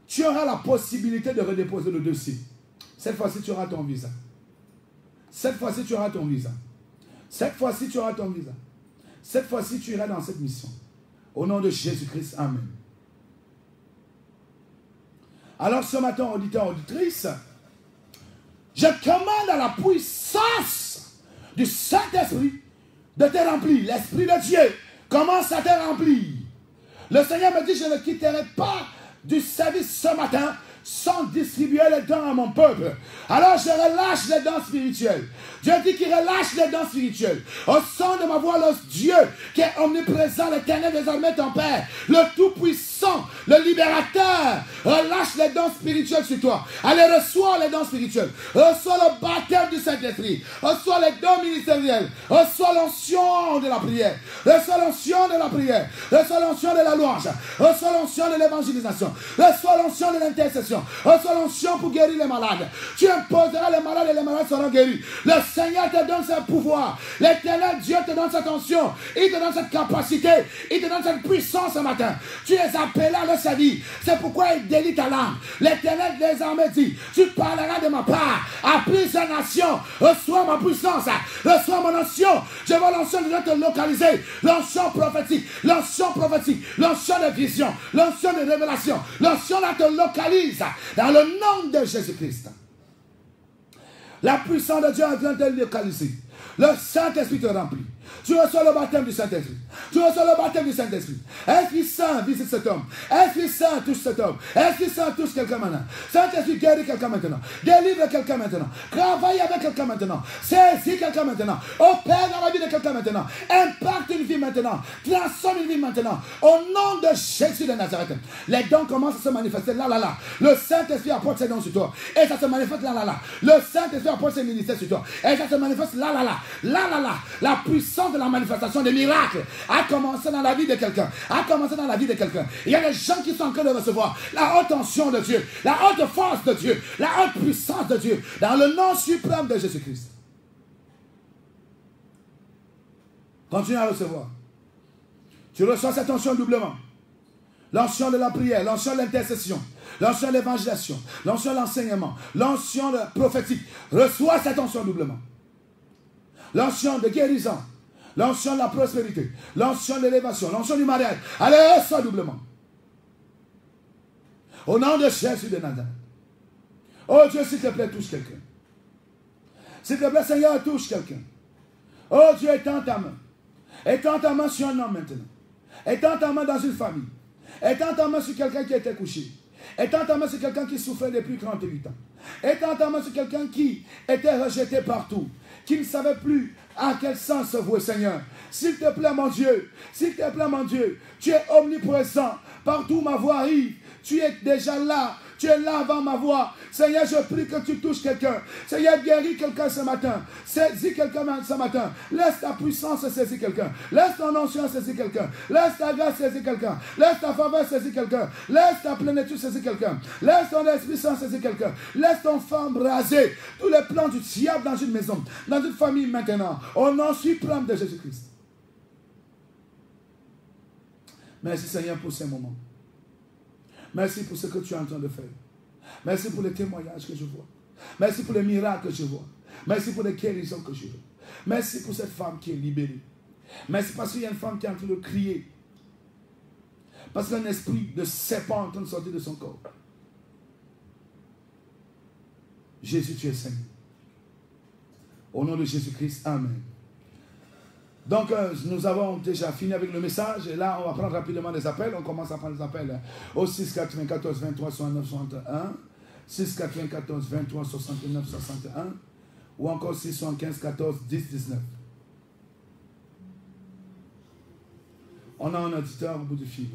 tu auras la possibilité de redéposer le dossier. Cette fois-ci, tu auras ton visa. Cette fois-ci, tu auras ton visa. Cette fois-ci, tu auras ton visa. Cette fois-ci, tu iras dans cette mission. Au nom de Jésus-Christ, amen. Alors ce matin, auditeur, auditrice, je commande à la puissance du Saint-Esprit de te remplir. L'Esprit de Dieu commence à te remplir. Le Seigneur me dit, je ne quitterai pas du service ce matin sans distribuer les dons à mon peuple. Alors je relâche les dons spirituels. Dieu dit qu'il relâche les dons spirituels. Au son de ma voix, le Dieu qui est omniprésent, l'Éternel des armées, ton Père, le Tout-Puissant, le Libérateur, relâche les dons spirituels sur toi. Allez, reçois les dons spirituels. Reçois le baptême du Saint-Esprit. Reçois les dons ministériels. Reçois l'onction de la prière. Reçois l'onction de la prière. Reçois l'onction de la louange. Reçois l'onction de l'évangélisation. Reçois l'onction de l'intercession. l'intercession. Reçois l'onction pour guérir les malades. Tu imposeras les malades et les malades seront guéris. Le Seigneur te donne ce pouvoir. L'Éternel Dieu te donne cette onction. Il te donne cette capacité. Il te donne cette puissance ce matin. Tu es appelé à le servir. C'est pourquoi il délie ta langue. L'Éternel des armées dit, tu parleras de ma part à plusieurs nations. Reçois ma puissance. Reçois mon onction. Je veux l'onction de te localiser. L'onction prophétique. L'onction prophétique. L'onction de vision. L'onction de révélation. L'onction là te localise. Dans le nom de Jésus-Christ. La puissance de Dieu vient te localiser. Le Saint-Esprit te remplit. Tu reçois le baptême du Saint-Esprit. Tu reçois le baptême du Saint-Esprit. Esprit Saint visite cet homme. Esprit Saint touche cet homme. Esprit Saint touche quelqu'un maintenant. Saint-Esprit guérit quelqu'un maintenant. Délivre quelqu'un maintenant. Travaille avec quelqu'un maintenant. Saisis quelqu'un maintenant. Opère dans la vie de quelqu'un maintenant. Impacte une vie maintenant. Transforme une vie maintenant. Au nom de Jésus de Nazareth. Les dons commencent à se manifester là, là, là. Le Saint-Esprit apporte ses dons sur toi. Et ça se manifeste là, là, là. Le Saint-Esprit apporte ses ministères sur toi. Et ça se manifeste là, là, là. Là, là, là. La puissance de la manifestation des miracles a commencé dans la vie de quelqu'un. A commencé dans la vie de quelqu'un. Il y a des gens qui sont en train de recevoir la haute onction de Dieu, la haute force de Dieu, la haute puissance de Dieu, dans le nom suprême de Jésus-Christ. Continue à recevoir. Tu reçois cette onction doublement. L'onction de la prière, l'onction de l'intercession, l'onction de l'évangélisation, l'onction de l'enseignement, l'onction prophétique. Reçois cette onction doublement. L'onction de guérison, l'onction de la prospérité, l'onction de l'élévation, l'onction du mariage. Allez, reçois doublement. Au nom de Jésus de Nazareth. Oh Dieu, s'il te plaît, touche quelqu'un. S'il te plaît, Seigneur, touche quelqu'un. Oh Dieu, étends ta main. Étends ta main sur un homme maintenant. Étends ta main dans une famille. Étends ta main sur quelqu'un qui était couché. Étends ta main sur quelqu'un qui souffrait depuis 38 ans. Étends ta main sur quelqu'un qui était rejeté partout, qui ne savait plus à quel sens se vouer, Seigneur. S'il te plaît, mon Dieu, s'il te plaît, mon Dieu, tu es omniprésent. Partout où ma voix arrive, tu es déjà là. Tu es là avant ma voix. Seigneur, je prie que tu touches quelqu'un. Seigneur, guéris quelqu'un ce matin. Saisis quelqu'un ce matin. Laisse ta puissance saisir quelqu'un. Laisse ton onction saisir quelqu'un. Laisse ta grâce saisir quelqu'un. Laisse ta faveur saisir quelqu'un. Laisse ta plénitude saisir quelqu'un. Laisse ton Esprit Saint saisir quelqu'un. Laisse ton femme raser tous les plans du diable dans une maison, dans une famille maintenant. Au nom suprême de Jésus-Christ. Merci Seigneur pour ces moments. Merci pour ce que tu es en train de faire. Merci pour les témoignages que je vois. Merci pour les miracles que je vois. Merci pour les guérisons que je vois. Merci pour cette femme qui est libérée. Merci parce qu'il y a une femme qui est en train de crier. Parce qu'un esprit de serpent est en train de sortir de son corps. Jésus, tu es Seigneur. Au nom de Jésus-Christ, Amen. Donc, nous avons déjà fini avec le message. Et là, on va prendre rapidement des appels. On commence à prendre des appels au 6 94 23 69 61. 6 94 23 69 61. Ou encore 6 75 14 10 19. On a un auditeur au bout du fil.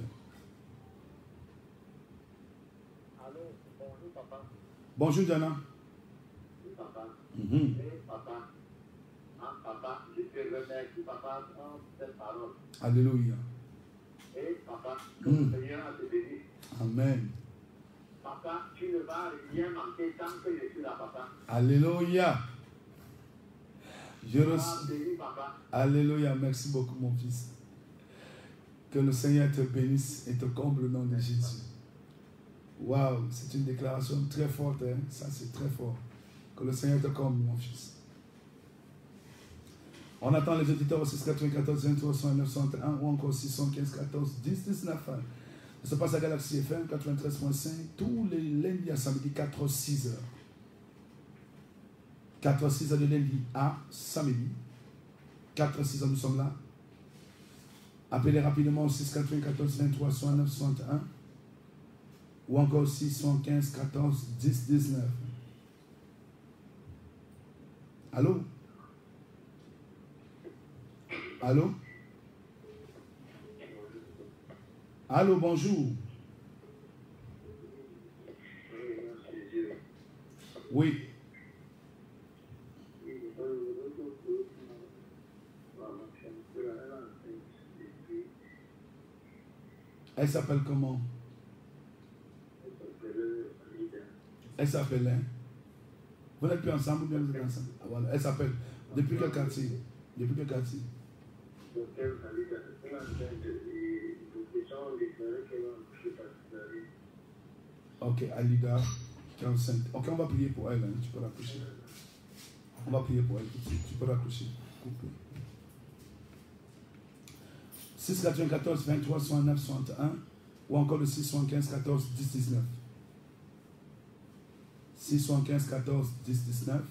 Allô, bonjour papa. Bonjour Diana. Oui papa. Mm-hmm. Oui papa. Papa, je te remercie, papa, pour cette parole. Alléluia. Et papa, que le Seigneur te bénisse. Amen. Papa, tu ne vas rien manquer tant que je suis là, papa. Alléluia. Je reçois. Papa. Alléluia. Merci beaucoup, mon fils. Que le Seigneur te bénisse et te comble au nom de Jésus. Waouh, c'est une déclaration très forte. Hein? Ça, c'est très fort. Que le Seigneur te comble, mon fils. On attend les auditeurs au 694 23 69 61 ou encore 615 14 10 19. Ça se passe à Galaxy FM 93.5 tous les lundis à samedi 4-6 heures. 4-6 heures de lundi à samedi. 4-6 heures nous sommes là. Appelez rapidement au 694 23 69 61 ou encore 615 14 10 19. Allô? Allô? Allô, bonjour. Oui. Elle s'appelle comment? Elle s'appelle, hein? Vous n'êtes plus ensemble ou bien vous êtes ensemble? Ah, voilà. Elle s'appelle. Depuis quel quartier? Depuis quel quartier? Ok, Alida, 45. Ok, on va prier pour elle. Hein. Tu peux raccrocher. On va prier pour elle tout de suite. Tu peux raccrocher. 6 94 23 69 61 ou encore le 6 75 14 10 19. 6 75 14 10 19.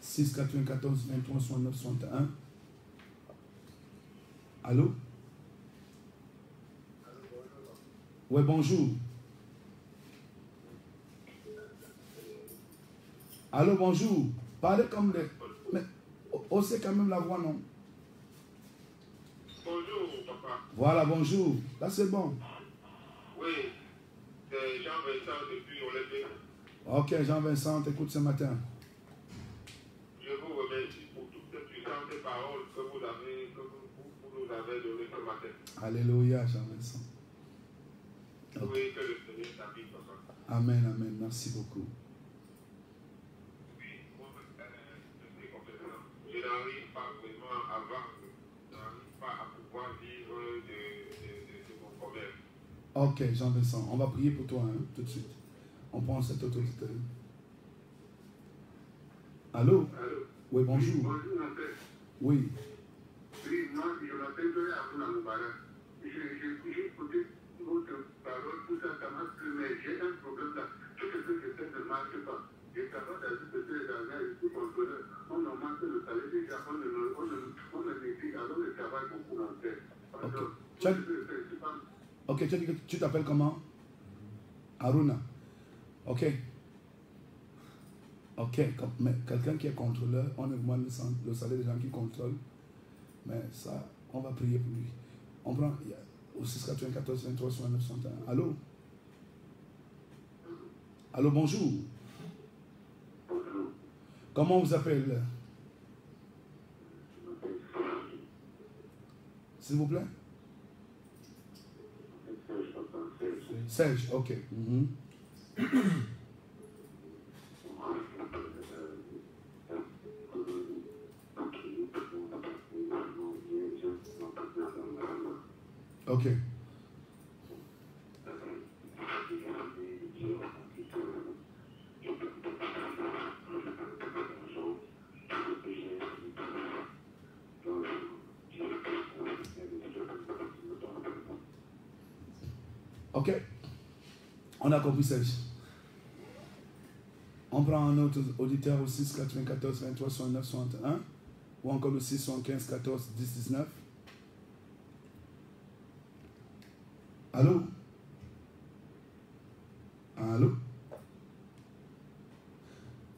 6 94 23 69 61. Allô? Ouais, bonjour. Allô, bonjour. Parlez comme les... Mais haussez quand même la voix, non? Bonjour, papa. Voilà, bonjour. Là, c'est bon. Oui, c'est Jean-Vincent depuis Olympique. Ok, Jean-Vincent, t'écoute ce matin. Je vous remercie pour toutes les puissantes paroles que vous nous avez données ce matin. Alléluia, Jean-Vincent. Okay. Oui, que le Seigneur t'habite, papa. Amen, amen. Merci beaucoup. Oui, moi, je suis compétent. Je n'arrive pas vraiment à vendre. Je n'arrive pas à pouvoir vivre de mon commerce. Ok, Jean-Vincent, on va prier pour toi, hein, tout de suite. On prend cette autorité. Allô? Allô? Oui, bonjour. Oui, bonjour, mon père. Oui. Oui, moi, je m'appelle Abdoul Moubarak. J'ai écouté votre parole, tout ça, ça m'a plu, mais j'ai un problème là. Tout ce que je fais ne marche pas. Je travaille dans une petite dernière, je suis contrôleur. On me manque le salaire déjà, on me néglige, alors je travaille beaucoup en tête. Ok, tu t'appelles comment? Aruna. Ok. Ok, mais quelqu'un qui est contrôleur, on augmente le salaire des gens qui contrôlent. Mais ça, on va prier pour lui. On prend au 6 94 23 69 61. Allô? Allô, bonjour. Comment on vous appelle? S'il vous plaît? Serge, ok. Ok. Ok. On a compris, Serge. On prend un autre auditeur au 6 94 23 69 61 ou encore le 6 75 14 10 19. Allô? Allô?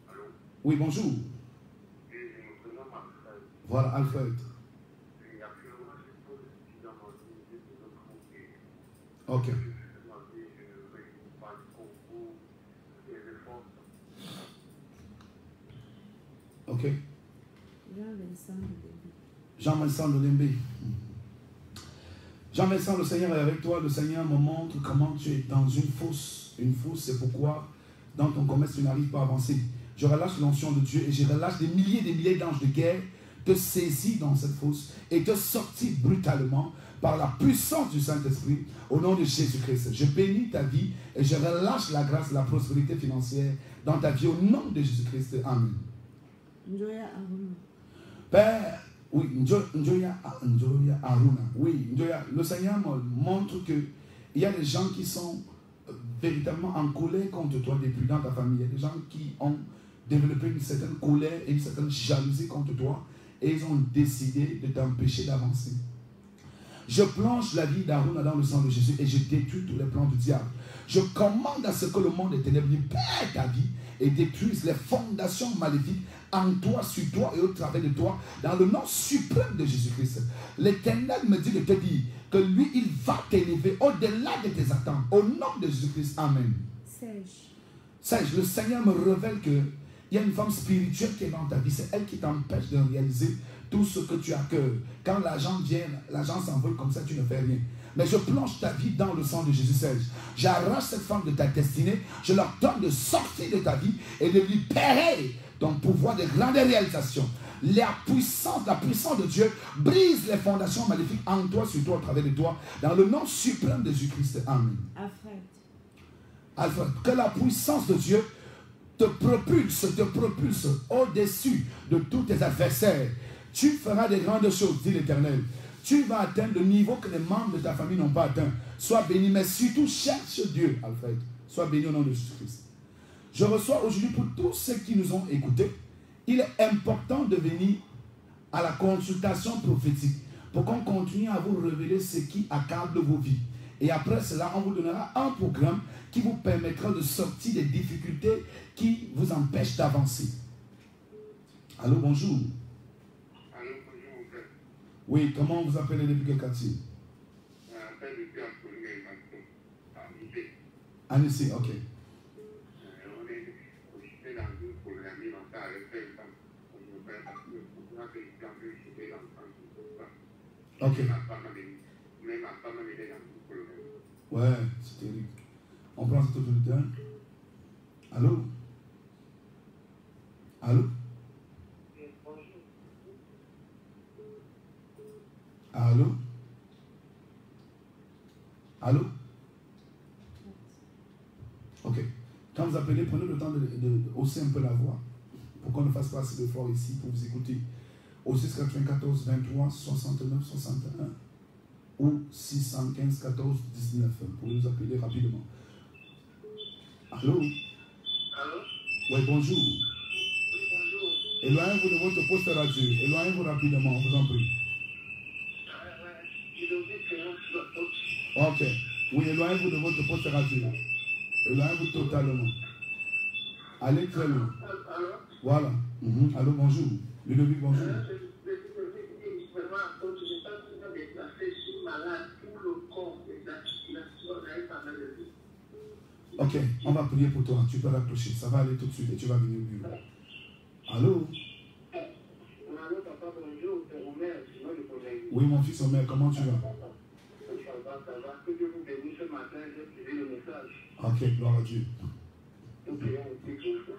Allô? Oui, bonjour. Oui, je me présente Alfred. Voilà, Alfred. Et actuellement, je pose dans mon vie de notre pays. Ok. Ok. Jean-Vincent Lembe. Jean-Vincent, le Seigneur est avec toi. Le Seigneur me montre comment tu es dans une fosse. Une fosse, c'est pourquoi dans ton commerce, tu n'arrives pas à avancer. Je relâche l'onction de Dieu et je relâche des milliers d'anges de guerre te saisis dans cette fosse et te sortis brutalement par la puissance du Saint-Esprit au nom de Jésus-Christ. Je bénis ta vie et je relâche la grâce, la prospérité financière dans ta vie au nom de Jésus-Christ. Amen. Père, oui, Njoya Aruna. Oui, Njoya, le Seigneur me montre qu'il y a des gens qui sont véritablement en colère contre toi depuis dans ta famille. Il y a des gens qui ont développé une certaine colère et une certaine jalousie contre toi et ils ont décidé de t'empêcher d'avancer. Je plonge la vie d'Aruna dans le sang de Jésus et je détruis tous les plans du diable. Je commande à ce que le monde des ténèbres libère ta vie et détruise les fondations maléfiques en toi, sur toi et au travers de toi, dans le nom suprême de Jésus-Christ. L'Éternel me dit de te dire que lui, il va t'élever au-delà de tes attentes. Au nom de Jésus-Christ, Amen. Serge, le Seigneur me révèle qu'il y a une femme spirituelle qui est dans ta vie. C'est elle qui t'empêche de réaliser tout ce que tu as à cœur. Quand l'argent vient, l'argent s'envole comme ça, tu ne fais rien. Mais je plonge ta vie dans le sang de Jésus, Serge. J'arrache cette femme de ta destinée. Je leur donne de sortir de ta vie et de libérer ton pouvoir de grande réalisation. La puissance de Dieu brise les fondations maléfiques en toi, sur toi, au travers de toi, dans le nom suprême de Jésus-Christ. Amen. Alfred, que la puissance de Dieu te propulse au-dessus de tous tes adversaires. Tu feras des grandes choses, dit l'Éternel. Tu vas atteindre le niveau que les membres de ta famille n'ont pas atteint. Sois béni, mais surtout cherche Dieu, Alfred. Sois béni au nom de Jésus-Christ. Je reçois aujourd'hui pour tous ceux qui nous ont écoutés, il est important de venir à la consultation prophétique pour qu'on continue à vous révéler ce qui accable vos vies. Et après cela, on vous donnera un programme qui vous permettra de sortir des difficultés qui vous empêchent d'avancer. Allô, bonjour. Allô, bonjour, mon frère. Oui, comment vous appelez depuis quel quartier? Anissé, ok. Ok. Ouais, c'est terrible. On prend cette autorité. Allô? Allô? Allô? Allô? Ok. Quand vous appelez, prenez le temps de hausser un peu la voix pour qu'on ne fasse pas assez d'efforts ici pour vous écouter. Au 694 23 69 61 ou 615 14 19 pour nous appeler rapidement. Allô? Allô? Oui, bonjour. Oui, bonjour. Éloignez-vous de votre poste radio. Éloignez-vous rapidement, on vous en prie. Ok. Oui, éloignez-vous de votre poste radio. Éloignez-vous totalement. Allez très loin. Allô? Voilà. Allô, bonjour. Ludovic, bonjour. Ok, on va prier pour toi. Tu peux raccrocher. Ça va aller tout de suite et tu vas venir au bureau. Allô? Allô, papa, bonjour. C'est Omer. Oui, mon fils Omer, comment tu vas? Ça va. Que Dieu vous bénisse ce matin. J'ai suivi le message. Ok, gloire à Dieu. Nous prions aussi pour ça.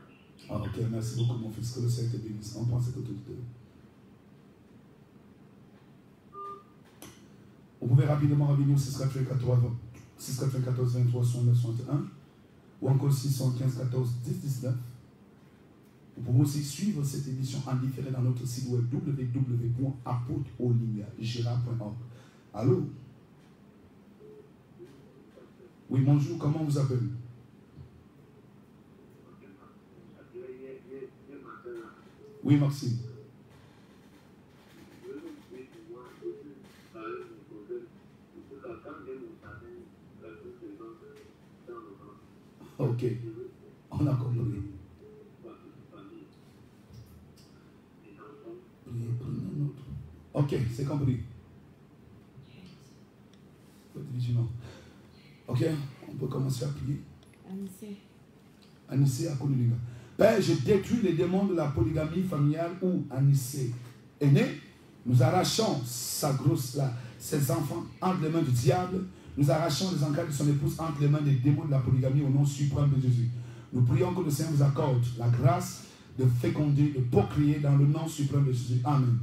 Ah, ok, merci beaucoup, mon fils. Que le Seigneur te bénisse. On prend cette autorité. Vous pouvez rapidement revenir au 694 23 69 61 ou encore 615 14 10 19. Vous pouvez aussi suivre cette émission en différé dans notre site web www.apôtre-gira.org. Allô? Oui, bonjour, comment vous appelez? Oui, Maxime. Ok, on a compris. Ok, c'est compris. Ok, on peut commencer à prier. Anissé à Kounulinga. Père, je détruis les démons de la polygamie familiale où Anissé est né. Nous arrachons sa grosse là, ses enfants entre les mains du diable. Nous arrachons les encarts de son épouse entre les mains des démons de la polygamie au nom suprême de Jésus. Nous prions que le Seigneur vous accorde la grâce de féconder, de procréer dans le nom suprême de Jésus. Amen.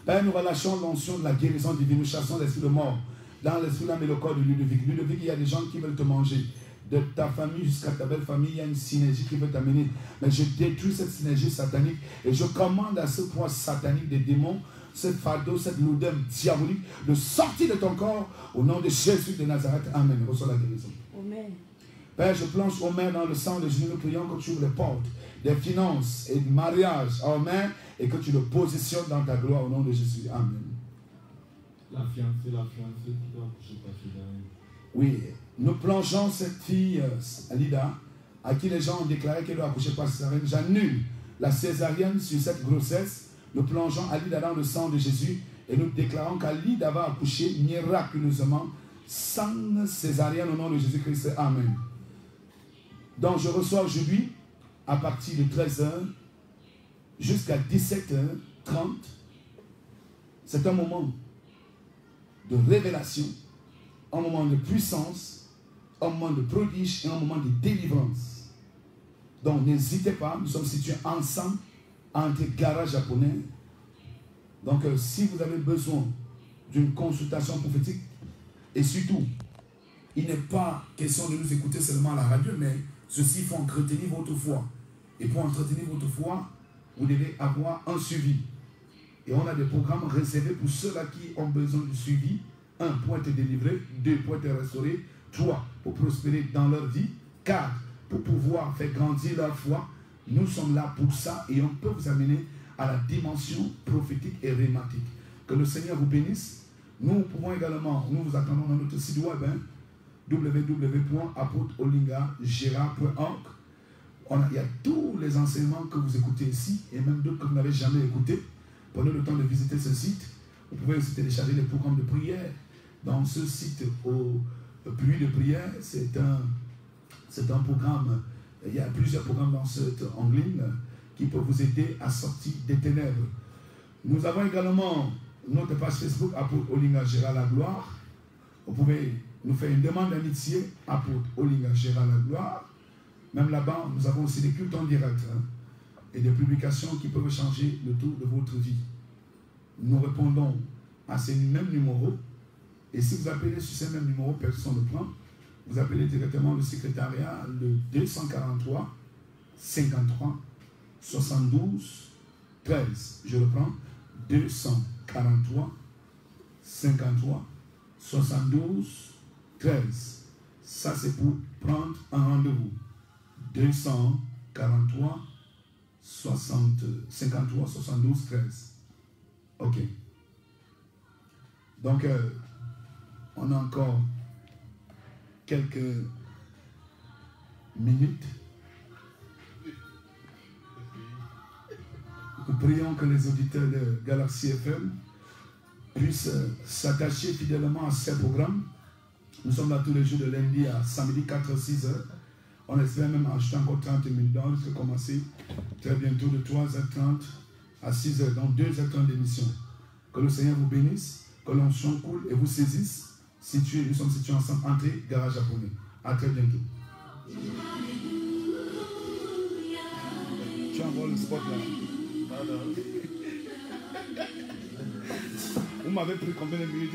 Père, nous relâchons l'onction de la guérison divine. Nous chassons l'esprit de mort dans l'esprit, l'âme et le corps de Ludovic. Ludovic, il y a des gens qui veulent te manger. De ta famille jusqu'à ta belle famille, il y a une synergie qui veut t'amener. Mais je détruis cette synergie satanique et je commande à ce poids satanique des démons, ce fardeau, cette lourdeur diabolique, de sortir de ton corps au nom de Jésus de Nazareth. Amen. Reçois la guérison. Amen. Père, je plonge Omer dans le sang de Jésus. Nous prions que tu ouvres les portes des finances et du mariage à Omer et que tu le positionnes dans ta gloire au nom de Jésus. Amen. La fiancée qui doit coucher par derrière. Oui, nous plongeons cette fille, Alida, à qui les gens ont déclaré qu'elle doit accoucher par césarienne. J'annule la césarienne sur cette grossesse. Nous plongeons Alida dans le sang de Jésus et nous déclarons qu'Alida va accoucher miraculeusement sans césarienne au nom de Jésus-Christ. Amen. Donc je reçois aujourd'hui, à partir de 13h jusqu'à 17h30, c'est un moment de révélation, un moment de puissance, un moment de prodige et un moment de délivrance. Donc n'hésitez pas, nous sommes situés ensemble entre Gara japonais. Donc si vous avez besoin d'une consultation prophétique, et surtout, il n'est pas question de nous écouter seulement à la radio, mais ceci, il faut entretenir votre foi. Et pour entretenir votre foi, vous devez avoir un suivi. Et on a des programmes réservés pour ceux-là qui ont besoin de suivi. 1, pour être délivré. 2, pour être restauré. 3, pour prospérer dans leur vie. 4, pour pouvoir faire grandir leur foi. Nous sommes là pour ça et on peut vous amener à la dimension prophétique et rhématique. Que le Seigneur vous bénisse. Nous pouvons également, nous vous attendons dans notre site web, www.apôtreolingagérard.org. Il y a tous les enseignements que vous écoutez ici et même d'autres que vous n'avez jamais écoutés. Prenez le temps de visiter ce site. Vous pouvez aussi télécharger les programmes de prière. Dans ce site, au Puits de prière, c'est un programme. Il y a plusieurs programmes dans cette en ligne qui peuvent vous aider à sortir des ténèbres. Nous avons également notre page Facebook, Apôtre Olinga Gérard la gloire. Vous pouvez nous faire une demande d'amitié, Apôtre Olinga Gérard la gloire. Même là-bas, nous avons aussi des cultes en direct et des publications qui peuvent changer le tour de votre vie. Nous répondons à ces mêmes numéros. Et si vous appelez sur ces mêmes numéros, personne ne prend. Vous appelez directement le secrétariat, le 243 53 72 13. Je reprends, 243 53 72 13. Ça, c'est pour prendre un rendez-vous. 243 53 72 13. Ok. Donc, on a encore quelques minutes. Nous prions que les auditeurs de Galaxy FM puissent s'attacher fidèlement à ces programmes. Nous sommes là tous les jours de lundi à samedi 4-6 heures. On espère même ajouter encore 30 minutes. On risque de commencer très bientôt de 3h30 à 6h, donc 2h30 d'émission. Que le Seigneur vous bénisse, que l'onction coule et vous saisisse. Nous sommes situés ensemble, entrée, garage japonais. À très bientôt. Tu envoies le spot là. Vous m'avez pris combien de minutes?